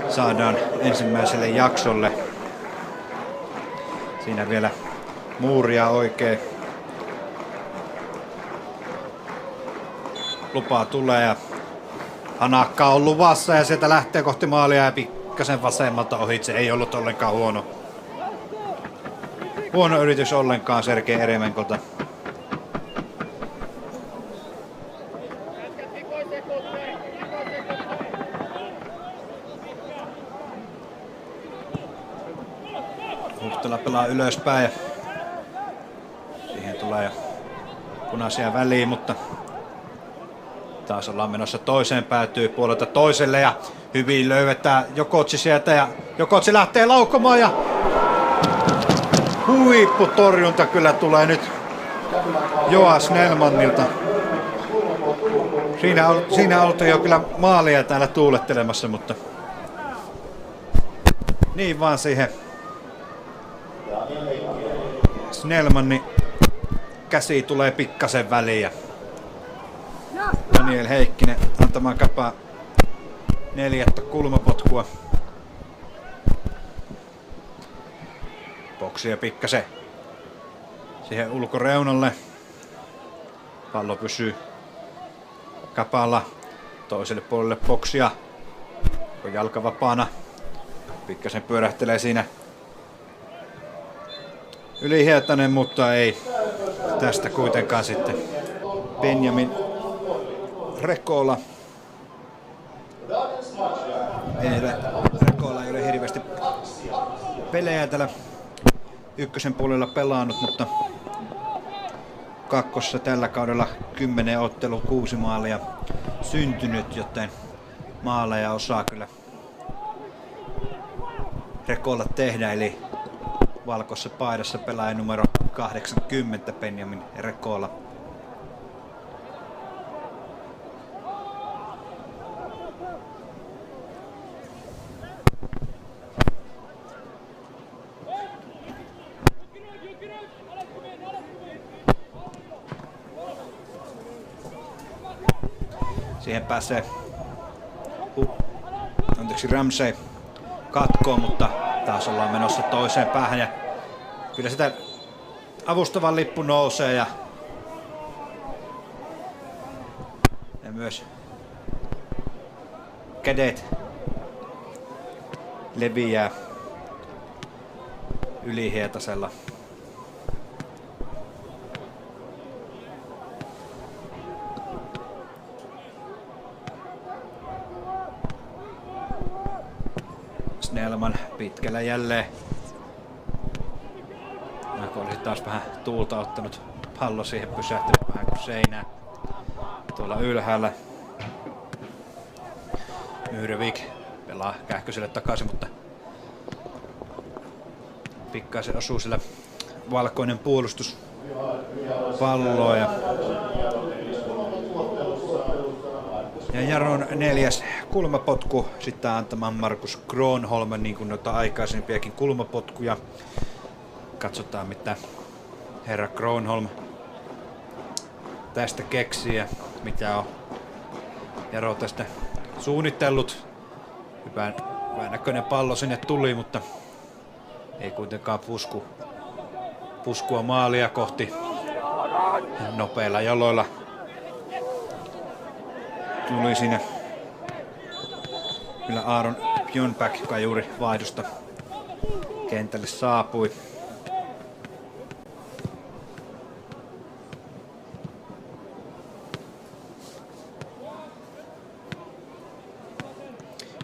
saadaan ensimmäiselle jaksolle. Siinä vielä muuria oikein. Lupaa tulee ja Hanakka on luvassa ja sieltä lähtee kohti maalia ja pikkasen vasemmalta ohitse. Ei ollut ollenkaan huono yritys ollenkaan Sergei Eremenkolta. Huhtela pelaa ylöspäin ja siihen tulee jo punaisia väliin, mutta taas ollaan menossa toiseen, päätyy puolelta toiselle ja hyvin löydetään Jokotsi sieltä ja Jokotsi lähtee laukkomaan ja huipputorjunta kyllä tulee nyt Joas Snellmanilta. Siinä oltiin jo kyllä maalia täällä tuulettelemassa, mutta niin vaan siihen Snellmanin käsi tulee pikkasen väliin ja Daniel Heikkinen antamaan kapaa 4. kulmapotkua. Boksia pikkasen siihen ulkoreunalle. Pallo pysyy kapalla toiselle puolelle boksia. On jalka vapaana. Pikkasen pyörähtelee siinä Yli-Hietanen, mutta ei tästä kuitenkaan sitten Benjamin Rekola. Rekola ei ole hirveästi pelejä täällä ykkösen puolella pelannut, mutta kakkossa tällä kaudella 10 ottelu 6 maalia syntynyt, joten maaleja osaa kyllä Rekola tehdä, eli valkoisessa paidassa pelaaja numero 80 Benjamin Rekola. Siihen pääsee Ramsey katkoon, mutta taas ollaan menossa toiseen päähän ja kyllä sitä avustavan lippu nousee ja myös kädet leviää Yli-Hietasella. Snellman pitkällä jälleen. Vaikka olisi taas vähän tuulta ottanut, pallo siihen pysähtynyt vähän kuin seinään. Tuolla ylhäällä Myyrevik pelaa Kähköselle takaisin, mutta pikkaisen osuu sillä valkoinen puolustus palloa. Ja Jaron 4. kulmapotku sitten antamaan Markus Gronholm, niin kuin noita aikaisempiakin kulmapotkuja. Katsotaan mitä herra Gronholm tästä keksii ja mitä on Jaro tästä suunnitellut. Hyvän näköinen pallo sinne tuli, mutta ei kuitenkaan puskua maalia kohti. Nopeilla jaloilla tuli siinä kyllä Aaron Björnbäck, joka juuri vaihdosta kentälle saapui.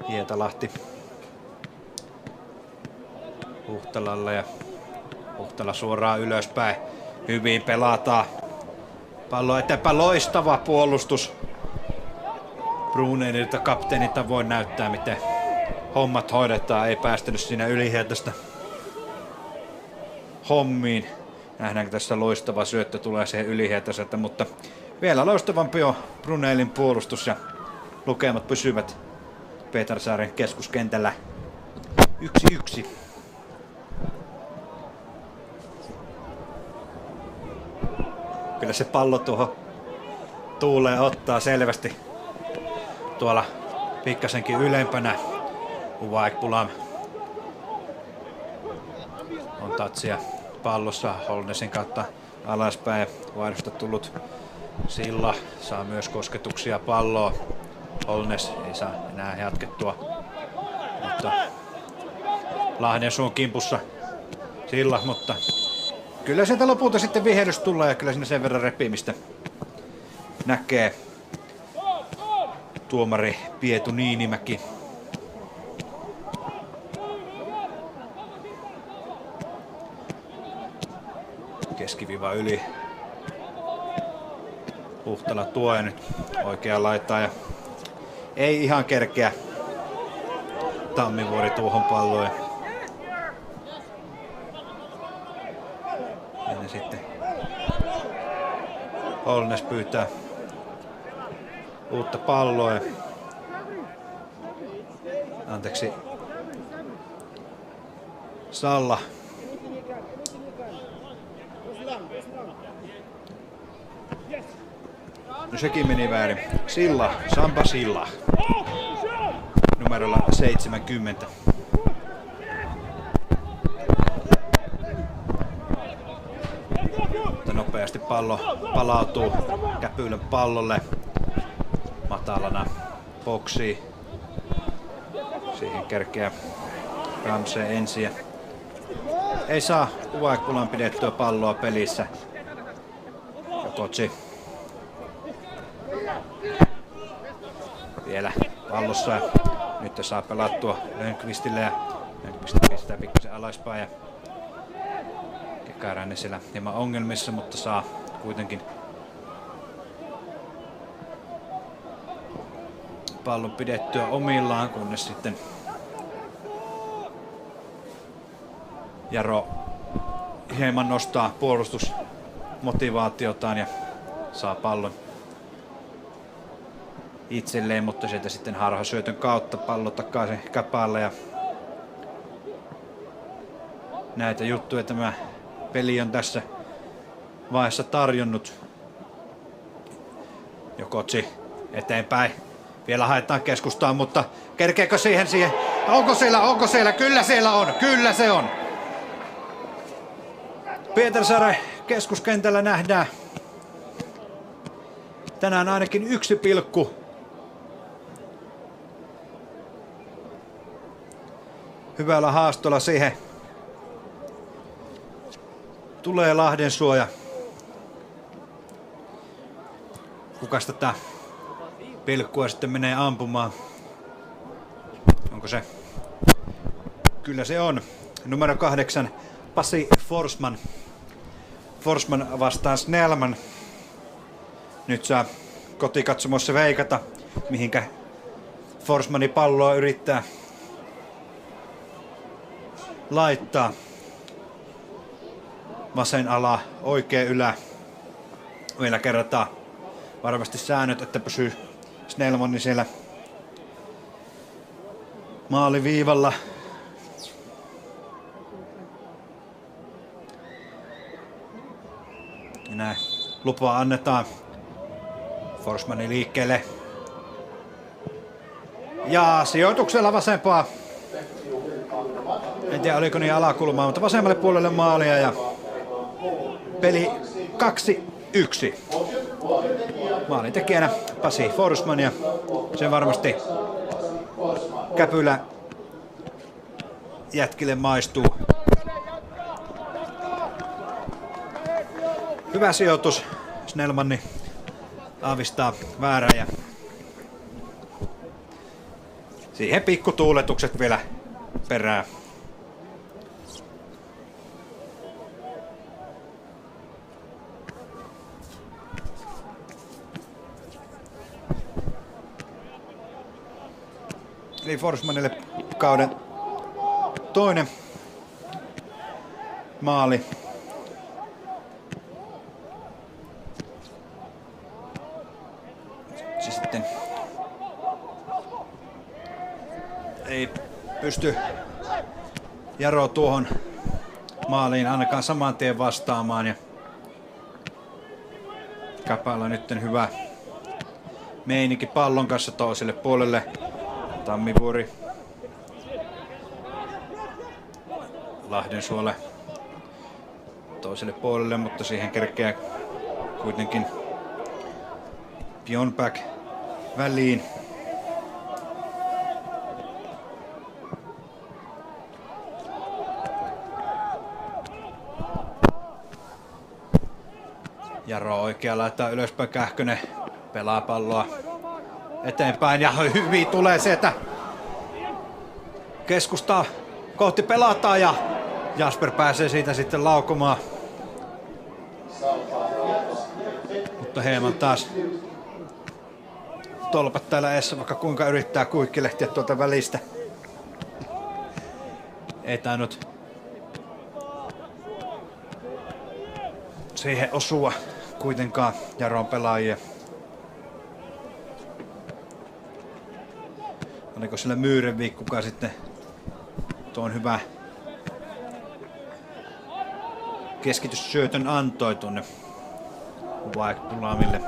Hietalahti Huhtelalle ja Huhtela suoraan ylöspäin. Hyvin pelataan. Pallo eteenpäin, loistava puolustus. Brunelilta kapteenin tavoin näyttää miten hommat hoidetaan. Ei päästänyt siinä Yli-Hietasta hommiin. Nähdäänkö tässä loistava syöttö tulee siihen Yli-Hietaselta, mutta vielä loistavampi on Brunelin puolustus ja lukemat pysyvät Pietarsaaren keskuskentällä 1-1. Kyllä se pallo tuohon tuuleen ottaa selvästi. Tuolla pikkasenkin ylempänä Uvaikpulam on tatsia pallossa Holnesin kautta alaspäin. Vaihdosta tullut Silla saa myös kosketuksia palloa. Holnes ei saa enää jatkettua, mutta Lahden suun kimpussa Silla, mutta kyllä sieltä lopulta sitten vihelys tulee ja kyllä siinä sen verran repimistä näkee tuomari Pietu Niinimäki. viiva yli. Huhtala tuo ja nyt oikea laitaa ja ei ihan kerkeä Tammivuori tuohon palloon. Ja sitten Holnes pyytää uutta palloa. Anteeksi. Salla. No sekin meni väärin. Silla, Samba Silla. Numerolla 70. Mutta nopeasti pallo palautuu Käpylän pallolle. Matalana boksiin. Siihen kerkeä Ramsey ensin. Ja ei saa Uvaikkulan pidettyä palloa pelissä. Jokotsi vielä pallossa ja nyt saa pelattua Lönnqvistille ja Lönnqvist pistää pikkasen alaspäin ja Kekarainen siellä hieman ongelmissa, mutta saa kuitenkin pallon pidettyä omillaan, kunnes sitten Jaro hieman nostaa puolustusmotivaatiotaan ja saa pallon itselleen, mutta sieltä sitten harhasyötön kautta pallo takaisin Käpälle ja näitä juttuja tämä peli on tässä vaiheessa tarjonnut. Jokotsi eteenpäin. Vielä haetaan keskustaan, mutta kerkeekö siihen? Onko siellä? Kyllä siellä on, kyllä se on. Pietarsaaren keskuskentällä nähdään tänään ainakin yksi pilkku. Hyvällä haastolla siihen tulee Lahdensuoja. Kukas tätä pilkkua sitten menee ampumaan? Onko se? Kyllä se on. Numero 8 Pasi Forsman. Forsman vastaan Snellman. Nyt saa kotikatsomossa veikata, mihinkä Forsmani palloa yrittää laittaa. Vasen ala, oikea ylä. Vielä kerrataan varmasti säännöt, että pysyy Snellmani siellä maaliviivalla. Ja näin lupaa annetaan Forsmanin liikkeelle. Ja sijoituksella vasempaa. En tiedä oliko niin alakulmaa, mutta vasemmalle puolelle maalia ja peli 2-1. Maalintekijänä Pasi Forsman ja sen varmasti Käpylä jätkille maistuu. Hyvä sijoitus. Snellmanni aavistaa väärän ja siihen pikkutuuletukset vielä perään. Eli Forsmanille kauden toinen maali. Se sitten ei pysty Jaro tuohon maaliin ainakaan saman tien vastaamaan. Ja Käpällä nyt hyvä meininki pallon kanssa toiselle puolelle. Tammivuori Lahdensuolle toiselle puolelle, mutta siihen kerkeää kuitenkin Pionback väliin. Jaro oikea laittaa ylöspäin, Kähkönen pelaa palloa eteenpäin ja hyvin tulee se, että keskustaa kohti pelataan ja Jasper pääsee siitä sitten laukomaan. mutta Heeman taas tolpat täällä eessä, vaikka kuinka yrittää kuikkilehtiä tuolta välistä. Ei tainnut siihen osua kuitenkaan Jaron pelaajia. Oliko sillä Myyrenvik, kuka sitten tuon hyvä keskityssyötön antoi tuonne Pulamille.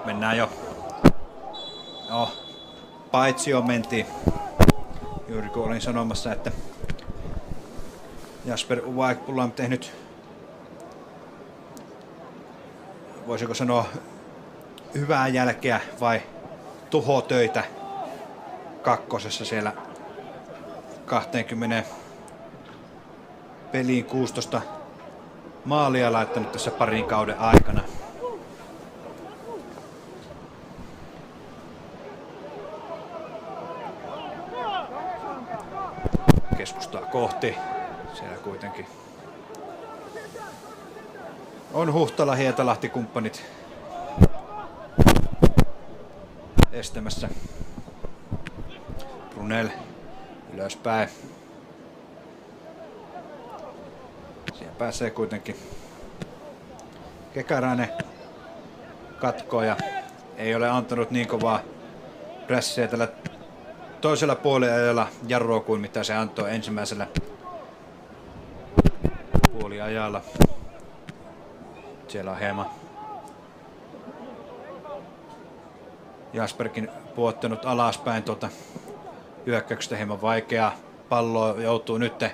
Mennään jo. No, paitsi jo mentiin. Juuri kun olin sanomassa, että Jasper Uwaikpula on tehnyt, voisiko sanoa, hyvää jälkeä vai tuhotöitä kakkosessa siellä 20 peliin 16 maalia laittanut tässä parin kauden aikana. Keskustaa kohti. Siellä kuitenkin on Huhtala, Hietalahti kumppanit estämässä. Brunel ylöspäin. Siellä pääsee kuitenkin Kekäräinen katkoon ja ei ole antanut niin kovaa prässiä tällä toisella puoliajalla jarroa kuin mitä se antoi ensimmäisellä puoliajalla. Siellä on hieman Jasperkin puottanut alaspäin tuota hyökkäyksestä, hieman vaikeaa palloa joutuu nyt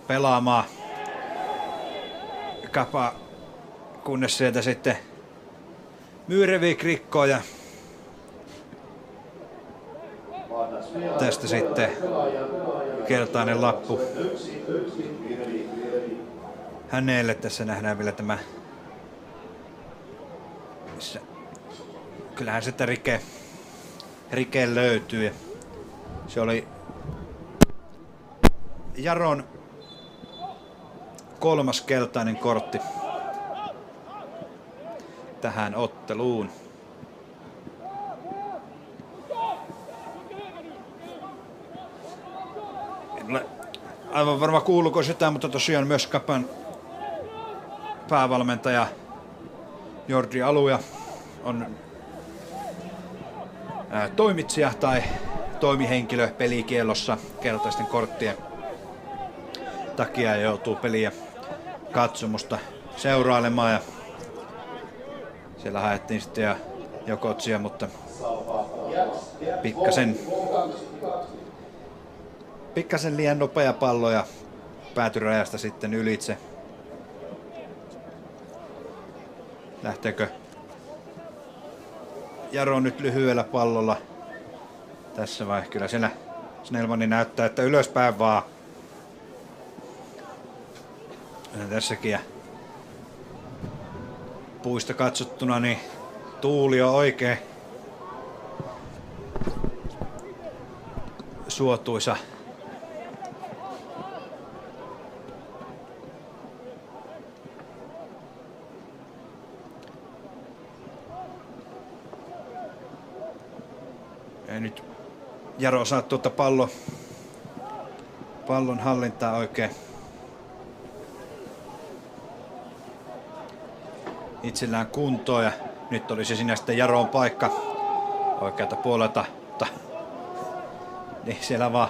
pelaamaan Kapa, kunnes sieltä sitten Myyrenvik rikkoo ja tästä sitten keltainen lappu hänelle. Tässä nähdään vielä tämä, missä kyllähän sitä rike löytyy ja se oli Jaron 3. keltainen kortti tähän otteluun. En ole aivan varma kuuluuko sitä, mutta tosiaan myös Kapan päävalmentaja Jordi Aluja on toimitsija tai toimihenkilö pelikiellossa keltaisten korttien takia ja joutuu peliä katsomusta seurailemaan. Ja siellä haettiin sitten ja Jokotsia, mutta pikkasen liian nopea pallo ja päätyi rajasta sitten ylitse. Lähteekö Jaro nyt lyhyellä pallolla tässä vai? Kyllä siellä Snellmani näyttää, että ylöspäin vaan. Ja tässäkin ja puista katsottuna niin tuuli on oikein suotuisa. Ei nyt Jaro saa tuota pallon hallintaa oikein itsellään kuntoon ja nyt olisi siinä sitten Jaron paikka oikealta puolelta, mutta niin siellä vaan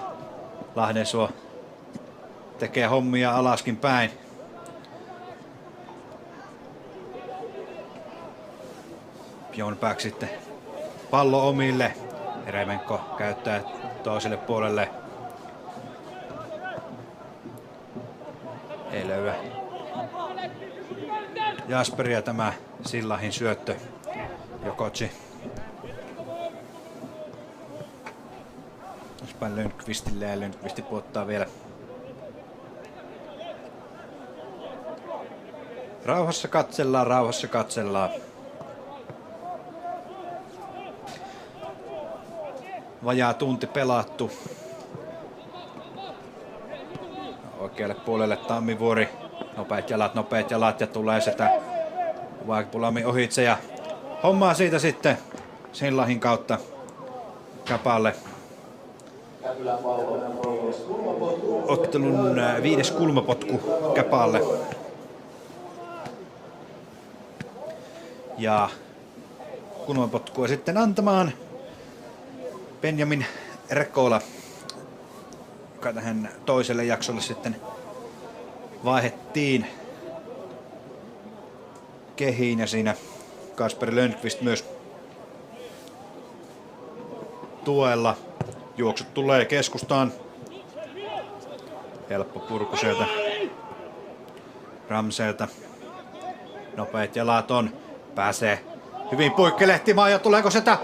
Lahdensuo tekee hommia alaskin päin. Bjornberg sitten pallo omille. Eremenko käyttää toiselle puolelle. Ei löyä Jasperia tämä Sillahin syöttö. Jokotsi. Olisipa Lundqvistille ja Lundqvisti puottaa vielä. Rauhassa katsellaan, rauhassa katsellaan. Vajaa tunti pelattu. Oikealle puolelle Tammivuori. Nopeat jalat ja tulee sitä Uvaik-Pulamin ohitse ja hommaa siitä sitten Sillahin kautta Käpalle. Ottelun 5. kulmapotku Käpalle. Ja kulmapotkua sitten antamaan Benjamin Rekola, joka tähän toiselle jaksolle sitten vaihettiin kehiin ja siinä Kasper Lönnqvist myös tuella. Juoksut tulee keskustaan. Helppo purku sieltä Ramselta. Nopeat jalat on. Pääsee hyvin puikkelehtimaan ja tuleeko sitä?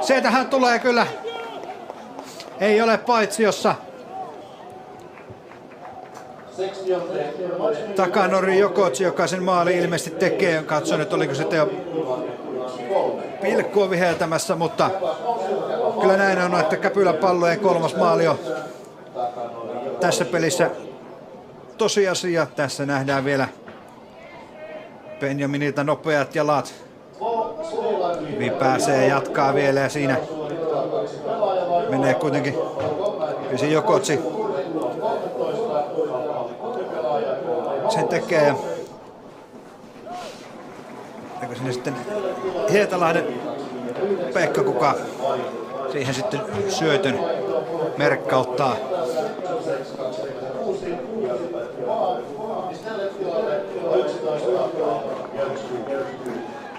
Sieltähän tulee kyllä. Ei ole paitsiossa. Takanori Jokotsi, joka sen maali ilmeisesti tekee. Katson, että oliko sitten jo pilkkua viheltämässä, mutta kyllä näin on, että Käpylän Pallojen 3. maali on tässä pelissä tosiasia. Tässä nähdään vielä Benjaminilta nopeat jalat. Hyvin pääsee jatkaa vielä ja siinä menee kuitenkin Visi Jokotsi. Sen tekee. Eikö sinne sitten Hietalahden Pekka, kuka siihen sitten syötön merkkauttaa.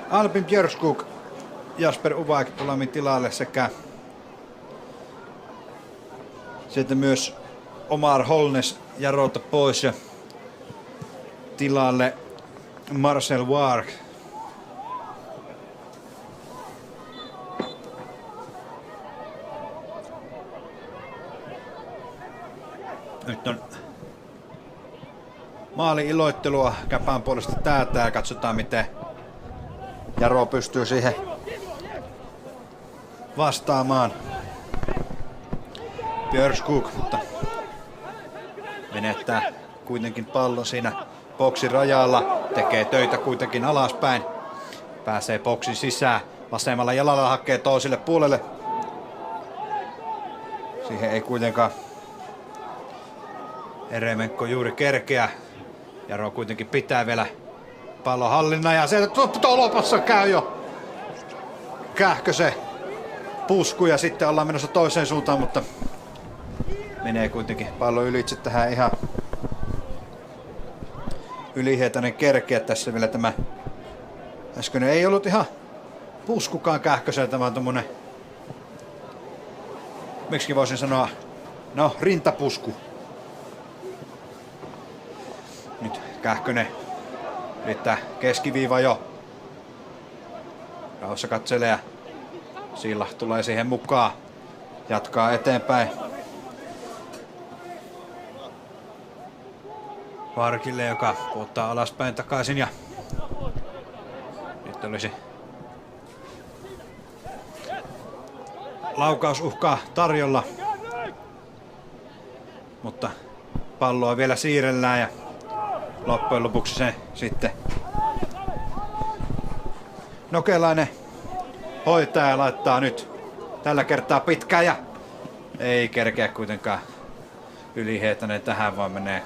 Albin Björskog Jasper Uvaik-Pulamin tilalle sekä sitten myös Omar Holnes Jarolta pois ja tilalle Marcel Wark. Nyt on maali-iloittelua Käpän puolesta täältä. Katsotaan miten Jaro pystyy siihen vastaamaan. Björskog, mutta menettää kuitenkin pallon siinä boksin rajalla. Tekee töitä kuitenkin alaspäin. Pääsee boksin sisään. Vasemmalla jalalla hakee toiselle puolelle. Siihen ei kuitenkaan Eremenko juuri kerkeä. Jaro kuitenkin pitää vielä pallon hallinnan ja sieltä tolopassa käy jo Kähkösen pusku ja sitten ollaan menossa toiseen suuntaan, mutta menee kuitenkin pallo ylitse tähän ihan Ylihietainen kerkeä tässä vielä tämä äsken ei ollut ihan puskukaan Kähköseltä, vaan tommonen, miksi voisin sanoa, no rintapusku. Nyt Kähkönen yrittää keskiviiva jo. Rauhassa katselee ja Silla tulee siihen mukaan. Jatkaa eteenpäin. Varkille, joka puuttaa alaspäin takaisin ja nyt olisi laukausuhkaa tarjolla. Mutta palloa vielä siirrellään ja loppujen lopuksi se sitten Nokelainen hoitaa ja laittaa nyt tällä kertaa pitkään ja ei kerkeä kuitenkaan Ylihietainen tähän, vaan menee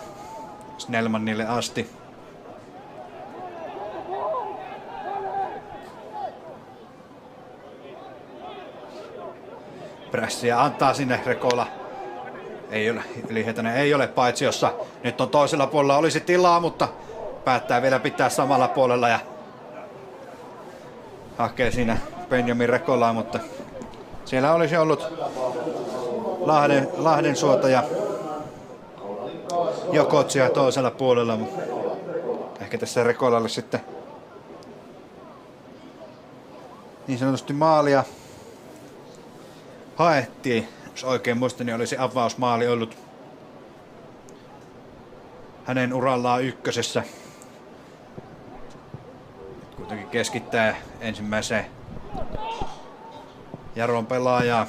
Snellmanille asti. Prässiä antaa sinne Rekola. Ei ole, Ylihietainen ei ole paitsiossa. Nyt on toisella puolella olisi tilaa, mutta päättää vielä pitää samalla puolella ja hakee siinä Benjamin Rekolaa, mutta siellä olisi ollut Lahdensuota ja Jokotsia toisella puolella, mutta ehkä tässä Rekolalle sitten niin sanotusti maalia haettiin. Jos oikein muistan, niin olisi avausmaali ollut hänen urallaan ykkösessä. Kuitenkin keskittää ensimmäiseen Jaron pelaajaa.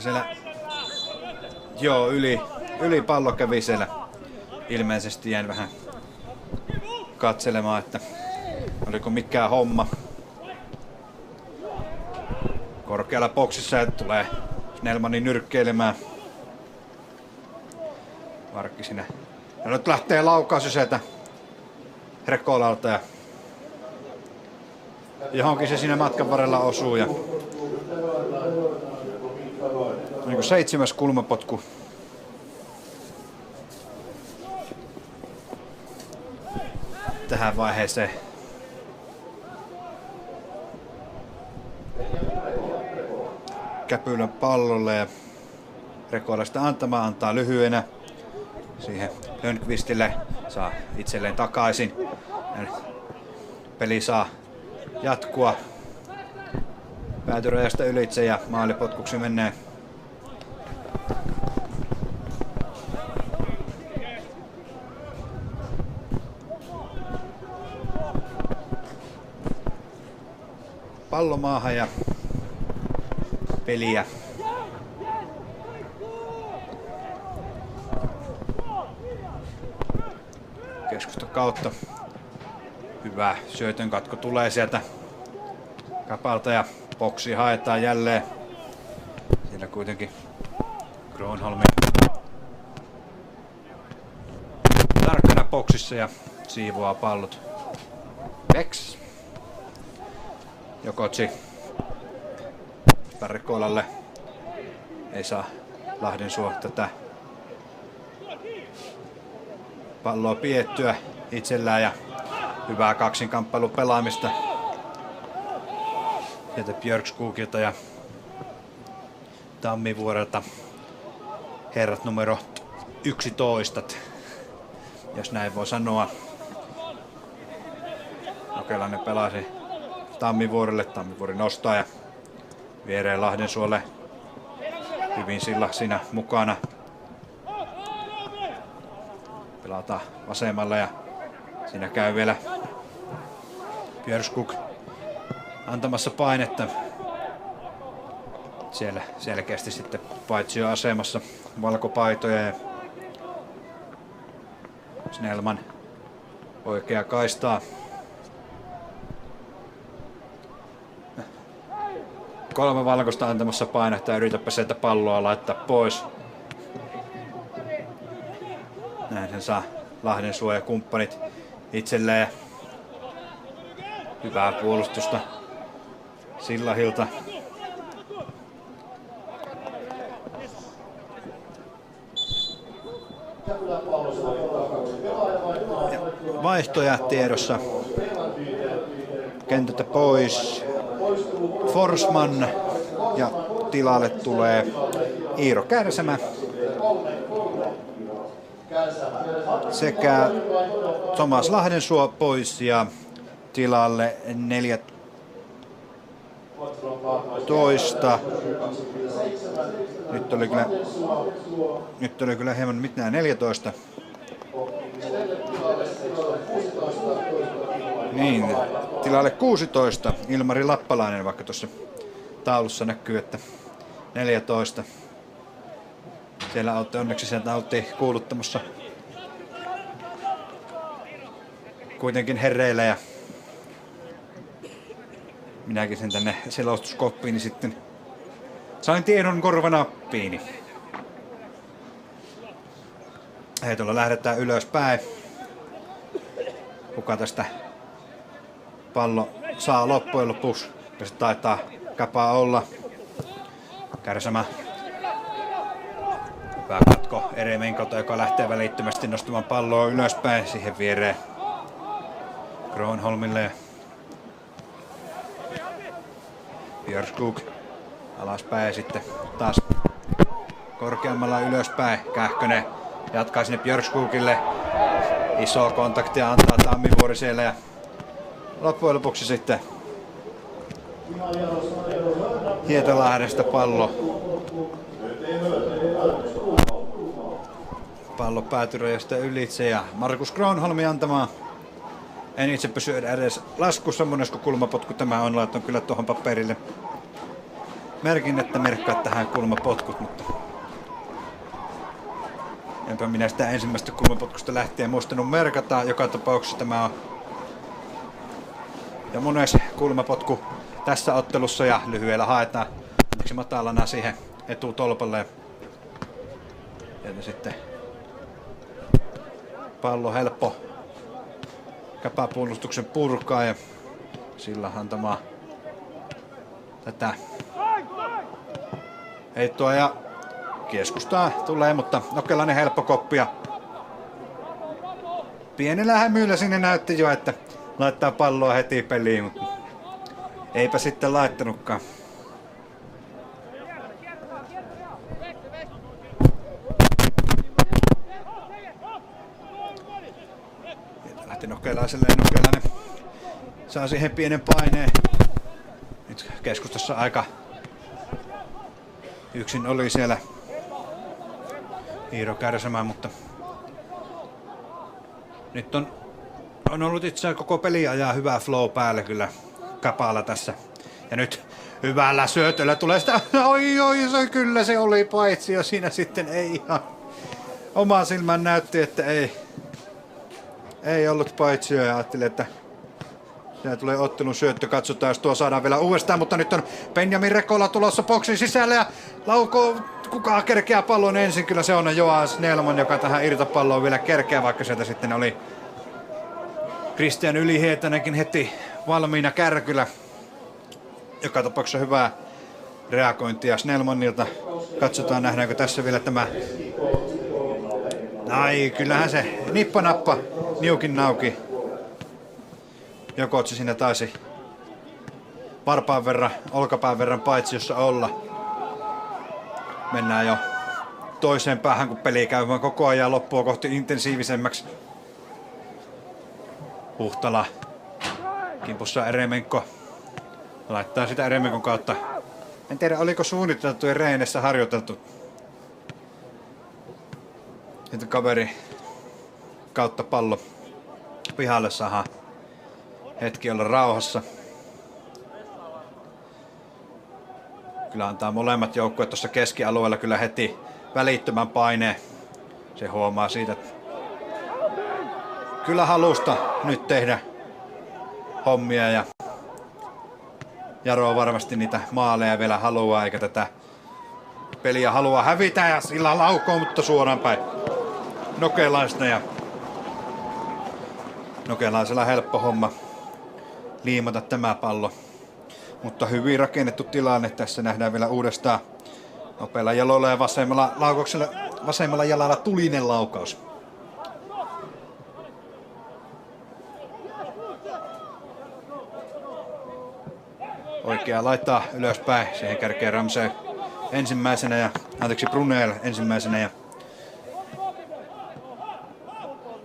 siellä... Joo, yli pallo kävi siellä. Ilmeisesti jäin vähän katselemaan, että oliko mikään homma. Korkealla boksissa ja tulee Snellmanin nyrkkeilemään. Varkki sinne. Ja nyt lähtee laukaus sieltä Rekolalta ja johonkin se siinä matkan varrella osuu. Ja niin kuin 7. kulmapotku. Tähän vaiheeseen. Käpylän pallolle ja Rekolasta antaa lyhyenä siihen Lönnqvistille, saa itselleen takaisin. Peli saa jatkua päätyrajasta ylitse ja maalipotkuksi menee. Pallo maahan ja peliä. Keskustan kautta. Hyvä syötön katko tulee sieltä Kapalta ja boksi haetaan jälleen. Siellä kuitenkin Gronholmi tarkkana boksissa ja siivoaa pallot. Vex. Jokotsi Rekoolalle. Ei saa Lahdensuo tätä palloa piettyä itsellään ja hyvää kaksinkamppailun pelaamista sieltä Björkskogilta ja Tammivuorelta. Herrat numero 11, jos näin voi sanoa. Jokelainen pelasi Tammivuorelle. Tammivuori nostaa ja viereen Lahdensuolle. Hyvin sillä siinä mukana. Pelataan vasemmalla ja siinä käy vielä Björkskog antamassa painetta. Siellä selkeästi sitten paitsioasemassa valkopaitoja ja Snellman oikea kaistaa. 3 valkoista antamassa painetta ja yritäpä sieltä palloa laittaa pois. Näin sen saa Lahdensuo ja kumppanit itselleen. Hyvää puolustusta Sillahilta. Vaihtoja tiedossa. Kentältä pois Forsman ja tilalle tulee Iiro Kärsämä sekä Tomas Lahdensuo pois ja tilalle 14. Nyt oli kyllä hieman mitään 14. Niin, tilalle 16 Ilmari Lappalainen, vaikka tuossa taulussa näkyy, että 14. Siellä onneksi sieltä oltiin kuuluttamassa kuitenkin herreillä ja minäkin sen tänne selostuskoppiini sitten sain tiedon korvanappiini. Heitolla lähdetään ylöspäin. Kuka tästä pallo saa loppujen lopuksi? Ja se taitaa Kapaa olla. Kärsämä. Hyvä katko Eremenkolta, joka lähtee välittömästi nostamaan palloa ylöspäin siihen viereen Gronholmille. Björkskog alaspäin ja sitten taas korkeammalla ylöspäin. Kähkönen jatkaa sinne Björkskogille. Iso kontaktia antaa Tammivuori siellä ja loppujen lopuksi sitten Hietalahdesta pallo päätyrajasta ylitse ja Markus Gronholmi antamaan. En itse pysy edes laskussa, monesko kulmapotku tämä on, laitan kyllä tuohon paperille. merkin, että merkkaa tähän kulmapotkut, mutta enpä minä sitä ensimmäistä kulmapotkusta lähtien muistanut merkata. Joka tapauksessa tämä on ja mones kulmapotku tässä ottelussa ja lyhyellä haetaan yksi matalana siihen etutolpalle. Ja sitten pallo helppo käpäpuolustuksen purkaa ja sillä antamaan tätä heittoa ja keskustaa tulee, mutta Nokelainen helppo koppia. Pienellä hämyillä sinne näytti jo, että laittaa palloa heti peliin, mutta eipä sitten laittanutkaan. Lähti Nokelaiselle ja Nokelainen saa siihen pienen paineen. Nyt keskustassa aika yksin oli siellä Iiro kärsämään, mutta nyt on ollut itse asiassa koko peliajan hyvä flow päällä kyllä Kapala tässä. Ja nyt hyvällä syötöllä tulee sitä, kyllä se oli paitsi jo siinä sitten ei ihan oma silmän näytti, että ei ollut paitsi ja ajattelin, että siellä tulee ottelun syöttö, katsotaan jos tuo saadaan vielä uudestaan, mutta nyt on Benjamin Rekola tulossa boksin sisälle ja laukoo, kuka kerkeää pallon ensin, kyllä se on Joas Nelman, joka tähän irtopalloon vielä kerkeää, vaikka sieltä sitten oli Kristian Ylihietänenkin heti valmiina kärkyllä. Joka tapauksessa hyvää reagointia Snellmanilta. Katsotaan nähdäänkö tässä vielä tämä. Ai, kyllähän se nippanappa, niukin nauki. Jokotsi siinä taisi varpaan verran, olkapään verran paitsiossa olla. Mennään jo toiseen päähän, kun peli käymään koko ajan loppua kohti intensiivisemmäksi. Huhtala kimpussa Eremenko laittaa sitä Eremenkon kautta. En tiedä, oliko suunniteltu ja reenessä harjoiteltu. Sitten kaveri kautta pallo pihalle saadaan hetki olla rauhassa. Kyllä antaa molemmat joukkueet tuossa keskialueella kyllä heti välittömän paineen. Se huomaa siitä, että kyllä halusta nyt tehdä hommia ja Jaro varmasti niitä maaleja vielä haluaa eikä tätä peliä halua hävitä ja sillä laukoo, mutta suoraan päin Nokelaista ja Nokelaisella helppo homma liimata tämä pallo. Mutta hyvin rakennettu tilanne. Tässä nähdään vielä uudestaan nopealla jaloilla ja vasemmalla jalalla tulinen laukaus. Oikea laittaa ylöspäin. Siihen kärkee Ramsey ensimmäisenä ja Brunel ensimmäisenä ja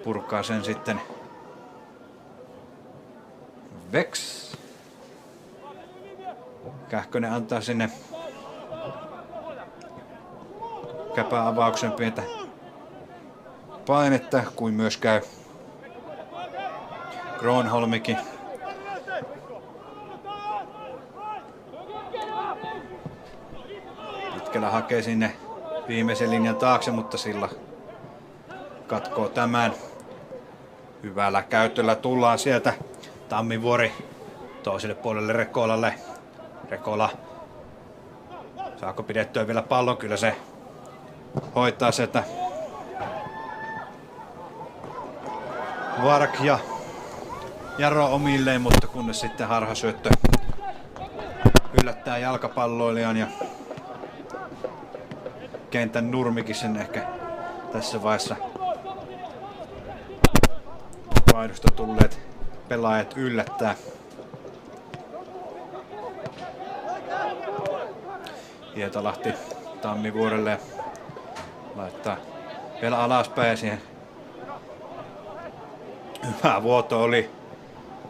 purkaa sen sitten Vex. Kähkönen antaa sinne käpäavauksen pientä painetta, kuin myös käy Gronholmikin. Pitkällä hakee sinne viimeisen linjan taakse, mutta sillä katkoo tämän. Hyvällä käytöllä tullaan sieltä Tammivuori toiselle puolelle Rekolalle. Rekola. Saako pidettyä vielä pallon? Kyllä se hoitaa sieltä. Vark ja Jaro omilleen, mutta kunnes sitten harhasyöttö yllättää jalkapalloilijan ja kentän nurmikin sen ehkä tässä vaiheessa vaihdosta tulleet pelaajat yllättää. Hietalahti Tammivuorelle laittaa vielä alaspäin siihen. Hyvä vuoto oli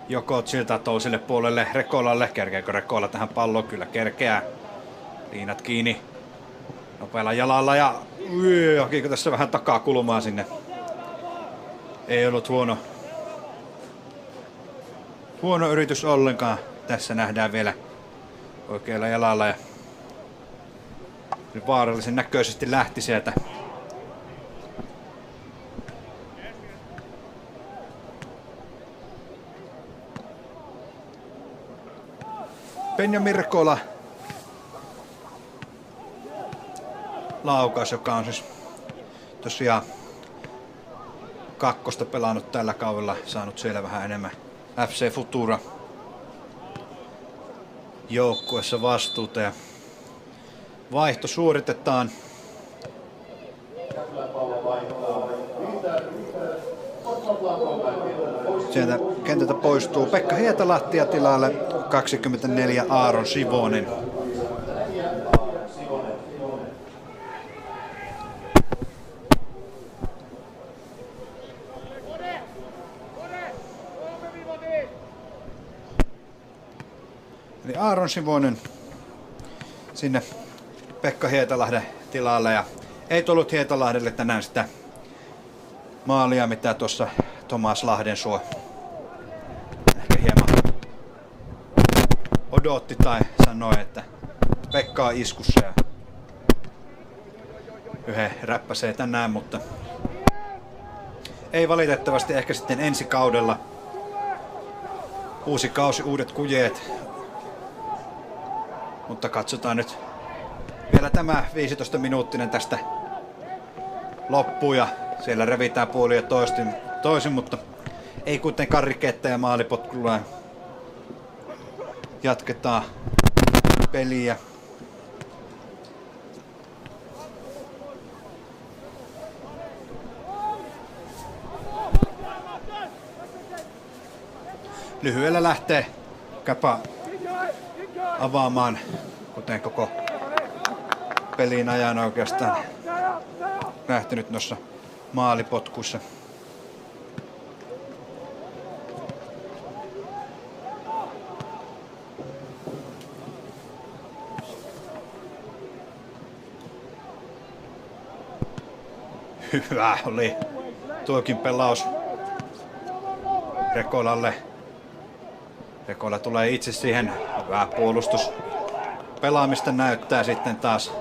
Jokot siltä toiselle puolelle Rekolalle. Kerkeekö Rekola tähän palloon? Kyllä kerkeää. Liinat kiinni nopealla jalalla ja hakiiko tässä vähän takakulmaa sinne. Ei ollut huono yritys ollenkaan. Tässä nähdään vielä oikealla jalalla ja Vaarallisen näköisesti lähti sieltä. Benjamin Rekola laukaus, joka on siis tosiaan kakkosta pelannut tällä kaudella, saanut siellä vähän enemmän FC Futura joukkuessa vastuuta ja vaihto suoritetaan. Sieltä kentältä poistuu Pekka Hietalahti ja tilalle 24 Aaron Sivonen. Eli Aaron Sivonen sinne Pekka Hietalahden tilalle ja ei tullut Hietalahdelle tänään sitä maalia, mitä tuossa Tomas Lahdensuo ehkä hieman odotti tai sanoi, että Pekka on iskussa ja yhden räppäsee tänään, mutta ei valitettavasti ehkä sitten ensi kaudella. Uusi kausi, uudet kujeet. Mutta katsotaan nyt vielä tämä 15-minuuttinen tästä loppuun ja siellä revitään puolin ja toisin, mutta ei kuitenkaan rikettä ja maalipotkulla. Jatketaan peliä. Lyhyellä lähtee Käpä avaamaan, kuten koko pelin ajan oikeastaan lähtenyt noissa maalipotkuissa. Hyvä oli tuokin pelaus Rekolalle. Rekola tulee itse siihen. Hyvä puolustus. Pelaamista näyttää sitten taas.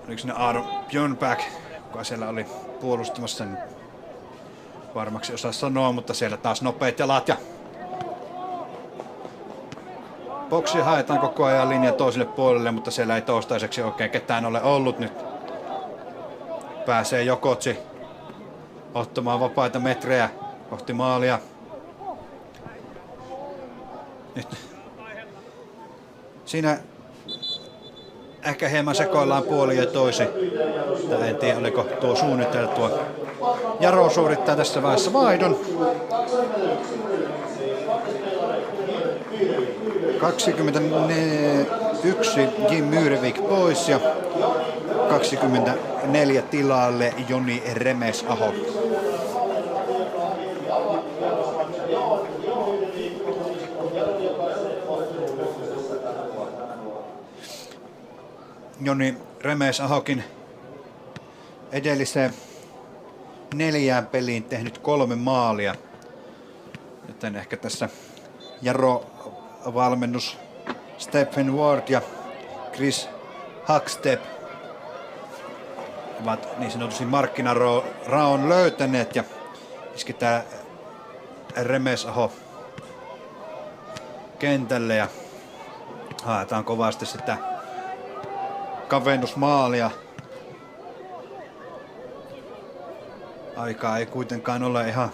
Oliko ne Aaron Björnback, joka siellä oli puolustamassa? Varmaksi osaa sanoa, mutta siellä taas nopeat jalat ja boksi haetaan koko ajan linjan toiselle puolelle, mutta siellä ei toistaiseksi oikein ketään ole ollut nyt. Pääsee Jokotsi ottamaan vapaita metrejä kohti maalia. Nyt siinä ehkä hieman sekoillaan puoli ja toisi. En tiedä, oliko tuo suunniteltua. Jaro suorittaa tässä vaiheessa vaihdon. 21 Jim Myyrevik pois ja 24 tilalle Joni Remes-Aho. Joni Remes-Ahokin edelliseen 4 peliin tehnyt 3 maalia. Joten ehkä tässä Jaro-valmennus Stephen Ward ja Chris Hackstep ovat niin sanotusti markkinaraon löytäneet ja isketään Remes-Aho kentälle ja haetaan kovasti sitä kavennusmaalia. Aikaa ei kuitenkaan ole ihan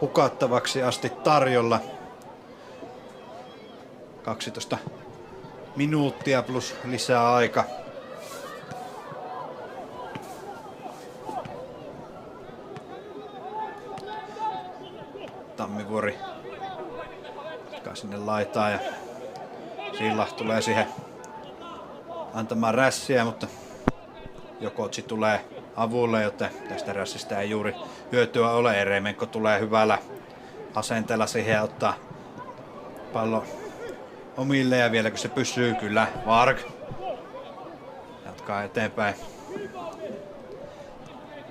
hukattavaksi asti tarjolla. 12 minuuttia plus lisää aika. Tammivuori sinne laitaan ja Silla tulee siihen antamaan rässiä, mutta Jokotsi tulee avulle, joten tästä rässistä ei juuri hyötyä ole. Eremenko tulee hyvällä asenteella siihen ja ottaa pallo omille ja vieläkö se pysyy, kyllä Varg jatkaa eteenpäin.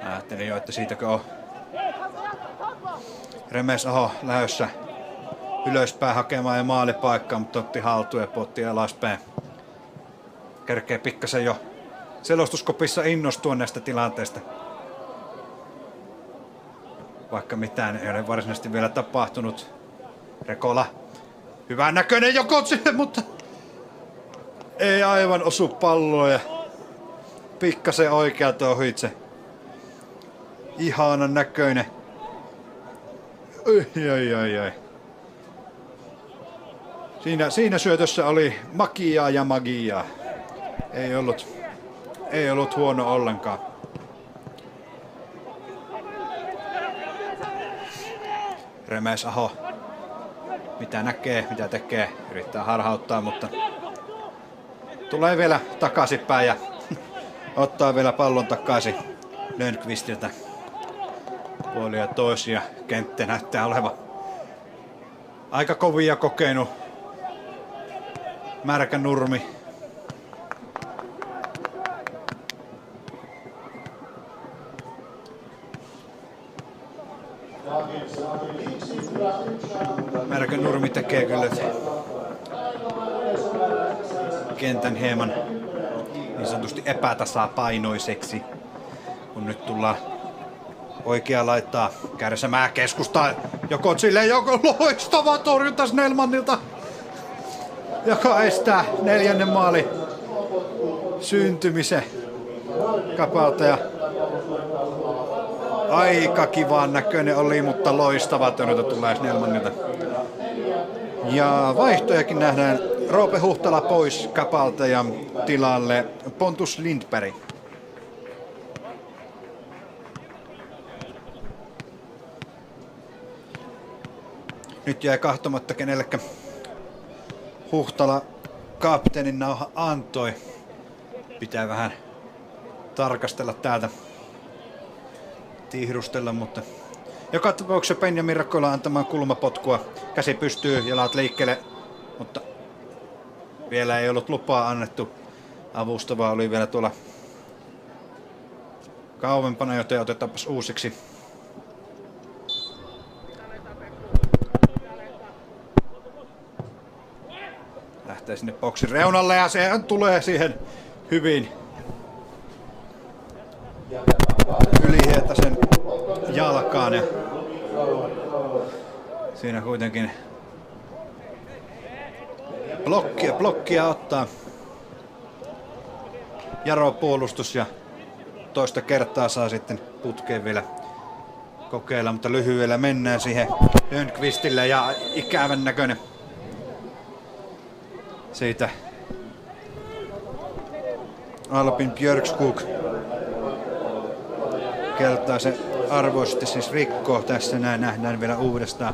Ajattelin jo, että siitäkö on Remes-Aho lähdössä ylöspäin hakemaan ja maalipaikkaa, mutta otti haltuun ja potti alaspäin. Kerkee pikkasen jo selostuskopissa innostua näistä tilanteista. Vaikka mitään ei ole varsinaisesti vielä tapahtunut. Rekola. Hyvän näköinen Jokotsille, mutta ei aivan osu palloa ja pikkasen oikealta ohitse. Ihanan näköinen. Ai. Siinä syötössä oli magiaa ja magiaa. Ei ollut huono ollenkaan. Remes-Aho. Mitä näkee, mitä tekee. Yrittää harhauttaa, mutta tulee vielä takaisinpäin ja ottaa vielä pallon takaisin Lönnqvistiltä. Puolia toisia. Kenttä näyttää olevan aika kovia kokenut. Märkä nurmi. Märkä nurmi tekee kyllä kentän hieman niin sanotusti epätasapainoiseksi, kun nyt tullaan oikea laittaa Kärsämää keskustaa. Jokotsille joko loistava torjunta Snellmanilta, joka estää 4. maali syntymisen Kapalta. Ja aika kivan näköinen oli, mutta loistava torjunta tulee Snellmanilta. Ja vaihtojakin nähdään. Roope Huhtala pois Kapalta ja tilalle Pontus Lindberg. Nyt jäi kahtomatta kenellekä Huhtala kapteenin nauha antoi. Pitää vähän tarkastella täältä, tihrustella, mutta joka tapauksessa Benjamin Rekola antamaan kulmapotkua. Käsi pystyy, jalat liikkeelle, mutta vielä ei ollut lupaa annettu. Avustava oli vielä tuolla kauempana, joten otetaanpas uusiksi. Lähtee sinne boksin reunalle ja se tulee siihen hyvin Ylihietasen jalkaan. Ja siinä kuitenkin blokkia ottaa Jaro puolustus ja toista kertaa saa sitten putkeen vielä kokeilla, mutta lyhyellä mennään siihen Lönnqvistille ja ikävän näköinen siitä Albin Björkskog keltaisen arvoisesti siis rikkoo. Tässä näin nähdään vielä uudestaan.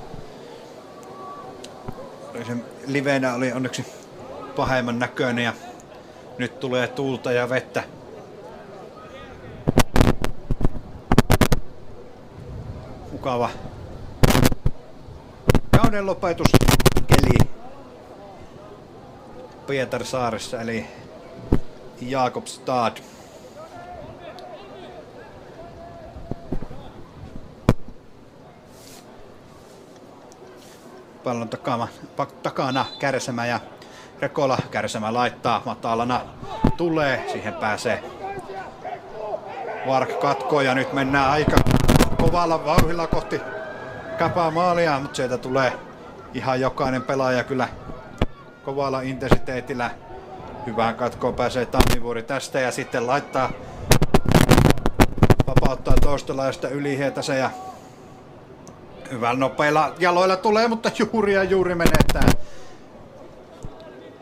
Se livenä oli onneksi pahemman näköinen ja nyt tulee tuulta ja vettä. Mukava kauden lopetuskeli Pietarsaaressa eli Jakobstad. Pallon takana Kärsämä ja Rekola. Kärsämä laittaa matalana. Tulee, siihen pääsee Vark katkoo ja nyt mennään aika kovalla vauhdilla kohti Kapaa maalia, mutta sieltä tulee ihan jokainen pelaaja kyllä kovalla intensiteetillä. Hyvään katkoon pääsee Tammivuori tästä ja sitten laittaa, vapauttaa toista laista Ylihietasen ja hyvällä nopeilla jaloilla tulee, mutta juuri menettää.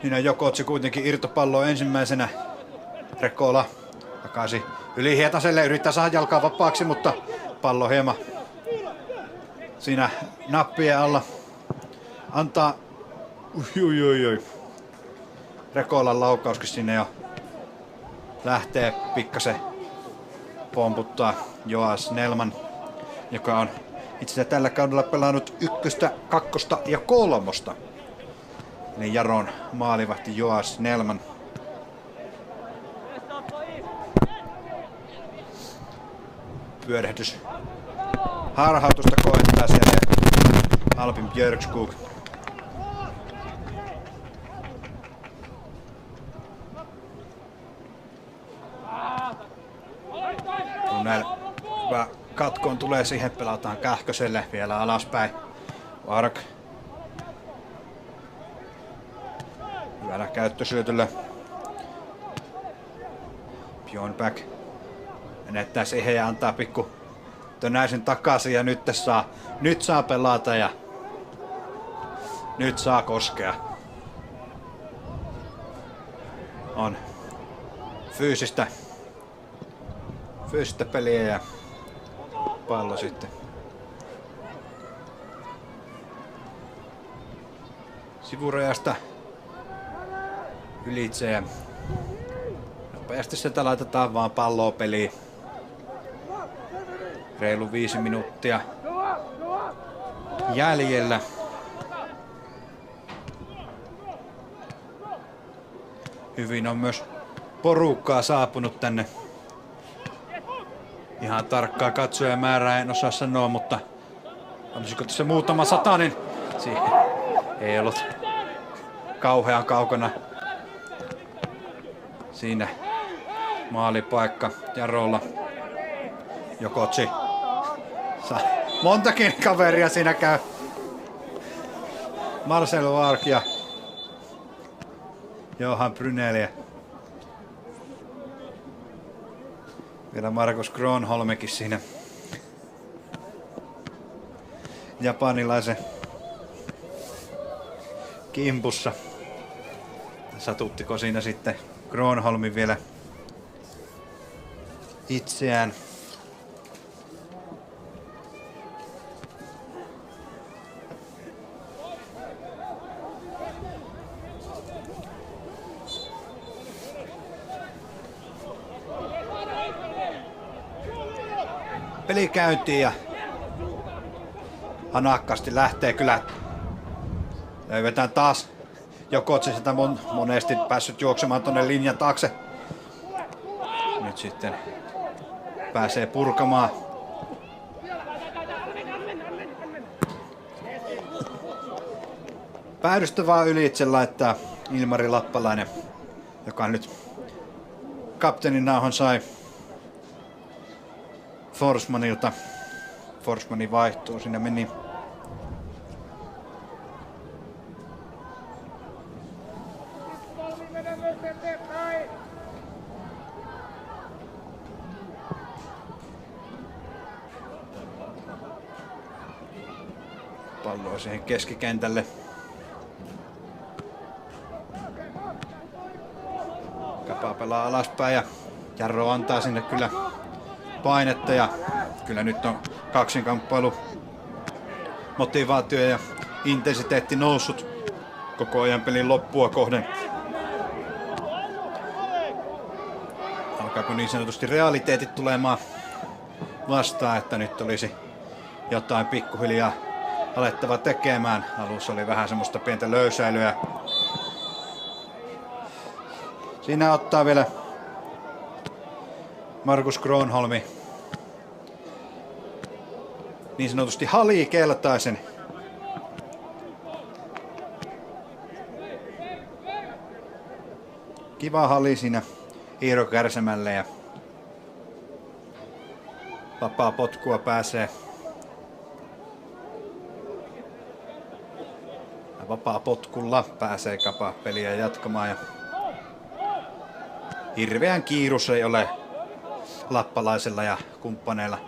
Siinä Jokotsi kuitenkin irtopalloa ensimmäisenä. Rekola takaisin Ylihietaselle, yrittää saada jalkaa vapaaksi, mutta pallo hieman siinä nappien alla. Antaa Rekolan laukauskin sinne ja lähtee pikkasen pomputtaa Joas Snellman, joka on itse asiassa tällä kaudella pelannut 1., 2. ja 3. Eli Jaron maalivahti Joas Snellman. Pyörähdys harhautusta koettaa siellä Albin Björkskog. Brunel hyvä katkoon tulee siihen, pelataan Kähköselle vielä alaspäin. Vark. Hyvällä käyttösyötöllä. Bjornback menettää siihen ja antaa pikku Tönäisen takaisin ja nyt saa pelata ja nyt saa koskea. On fyysistä peliä ja pallo sitten sivurajasta ylitse ja nopeasti sieltä laitetaan vaan palloa peliin. Reilu 5 minuuttia jäljellä. Hyvin on myös porukkaa saapunut tänne. Ihan tarkkaa katsojamäärää en osaa sanoa, mutta olisiko tässä muutama satanen? Siihen ei ollut kauhean kaukana. Siinä maalipaikka Jarolla. Jokotsi. Montakin kaveria siinä käy. Marcel Vark ja Johan Brunel. Vielä Markus Gronholmikin siinä japanilaisen kimpussa. Satuttiko siinä sitten Gronholmin vielä itseään? Peli käyntiin ja hanakkaasti lähtee kyllä. Löydetään taas Jokotsi sitä monesti päässyt juoksemaan tonne linjan taakse. Nyt sitten pääsee purkamaan. Päädystä vaan ylitse laittaa Ilmari Lappalainen, joka nyt kapteenin nauhan sai Forsmanilta. Forsmanin vaihtuu, sinne meni palloa siihen keskikentälle. Kapa pelaa alaspäin ja Jarro antaa sinne kyllä painetta ja kyllä nyt on kaksinkamppailu, motivaatio ja intensiteetti noussut koko ajan pelin loppua kohden. Alkaako niin sanotusti realiteetit tulemaan vastaan, että nyt olisi jotain pikkuhiljaa alettava tekemään. Alussa oli vähän semmoista pientä löysäilyä. Siinä ottaa vielä Markus Gronholmi niin sanotusti halikeltaisen. Kiva hali siinä Iiro Kärsämälle ja vapaa potkua pääsee. Vapaa potkulla pääsee Kapa peliä jatkamaan ja hirveän kiirus ei ole Lappalaisella ja kumppaneilla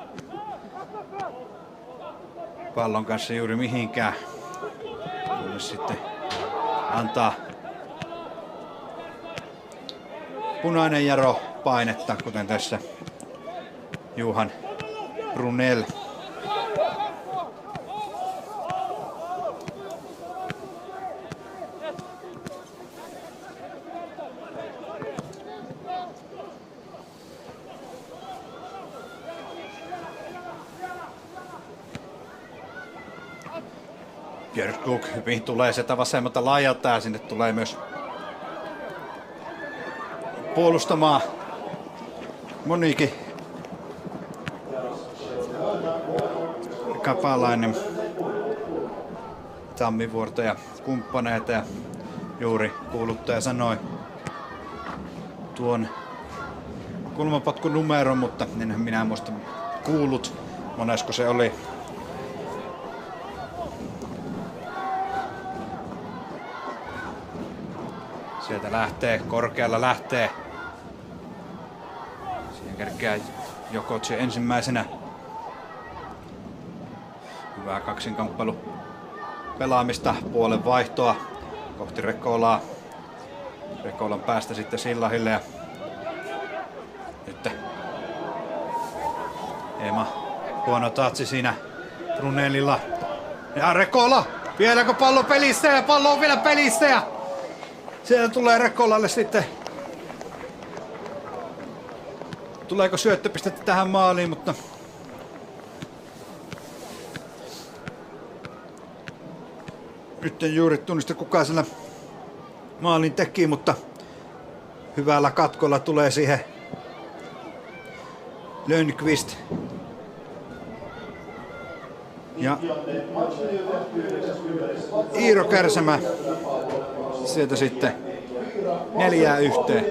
pallon kanssa juuri mihinkään. Kunnes sitten antaa punainen Jaro painetta, kuten tässä Johan Brunel. Björkskog hyvin tulee sieltä vasemmalta laajalta ja sinne tulee myös puolustamaan Monikin Kapalainen, Tammivuorta ja kumppaneita ja juuri kuuluttaja sanoi tuon kulmapotkunumero, mutta enhän minä muista kuullut, monesko se oli. Sieltä lähtee, korkealla lähtee. Siihen kerkeää Jokotsi ensimmäisenä. Hyvää kaksinkamppailu pelaamista, puolen vaihtoa kohti Rekolaa. Rekolan päästä sitten Sillahille ja nyt Ema huono tatsi siinä Brunellilla. Ja Rekola, vieläkö pallo pelissä ja pallo on vielä pelissä ja siellä tulee Rekolalle sitten. Tuleeko syöttöpistettä tähän maaliin, mutta nyt en juuri tunnista kuka siellä maalin teki, mutta hyvällä katkolla tulee siihen Lönnqvist. Ja Iiro Kärsämä sieltä sitten 4-1.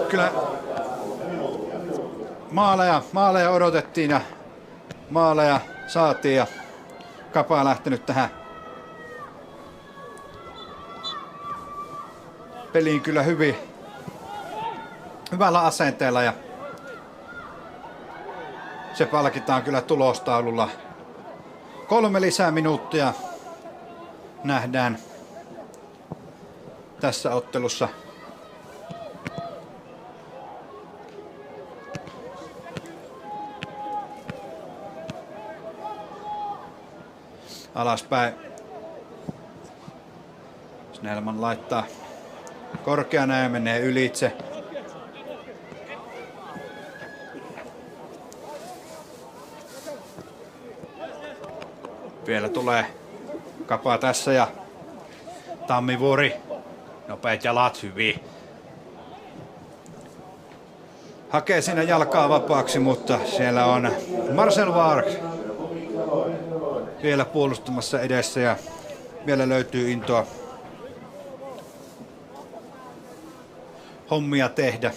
Kyllä maaleja odotettiin ja maaleja saatiin ja Kapa on lähtenyt tähän peliin kyllä hyvällä asenteella ja se palkitaan kyllä tulostaululla. 3 lisää minuuttia nähdään tässä ottelussa. Alaspäin. Snellman laittaa korkeana ja menee ylitse. Vielä tulee Kapa tässä ja Tammivuori. Nopeat jalat hyvin. Hakee siinä jalkaa vapaaksi, mutta siellä on Marcel Varg vielä puolustamassa edessä ja vielä löytyy intoa hommia tehdä.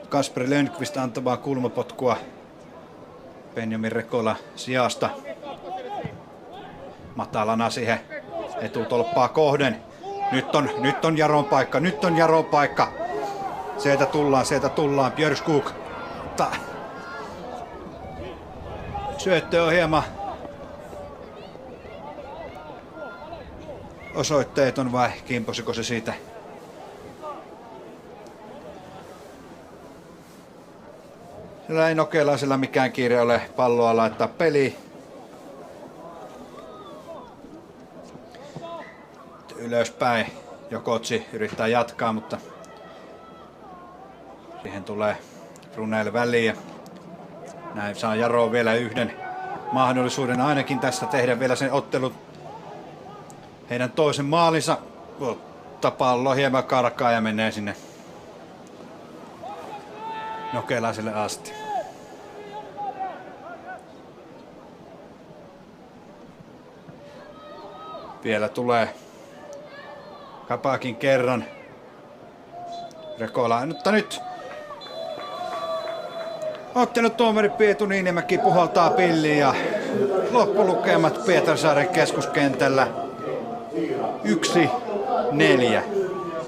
Kasper Lönnqvist antavaa kulmapotkua Benjamin Rekola sijasta. Matalana siihen etutolppaa kohden. Nyt on Jaron paikka. Sieltä tullaan. Björskog. Syöttö on hieman osoitteeton vai kimposiko se siitä? Sillä ei Nokelaisella mikään kiire ole palloa laittaa peliin. Ylöspäin Jokotsi yrittää jatkaa, mutta siihen tulee Brunel väliin ja näin saa Jaro vielä yhden mahdollisuuden ainakin tässä tehdä vielä sen ottelun. Heidän toisen maalinsa pallo hieman karkaa ja menee sinne Nokelaiselle asti. Vielä tulee Kapakin kerran. Rekola, mutta nyt ottelutuomari Pietu Niinimäki puhaltaa pilliin ja loppulukemat Pietarsaaren keskuskentällä 1-4.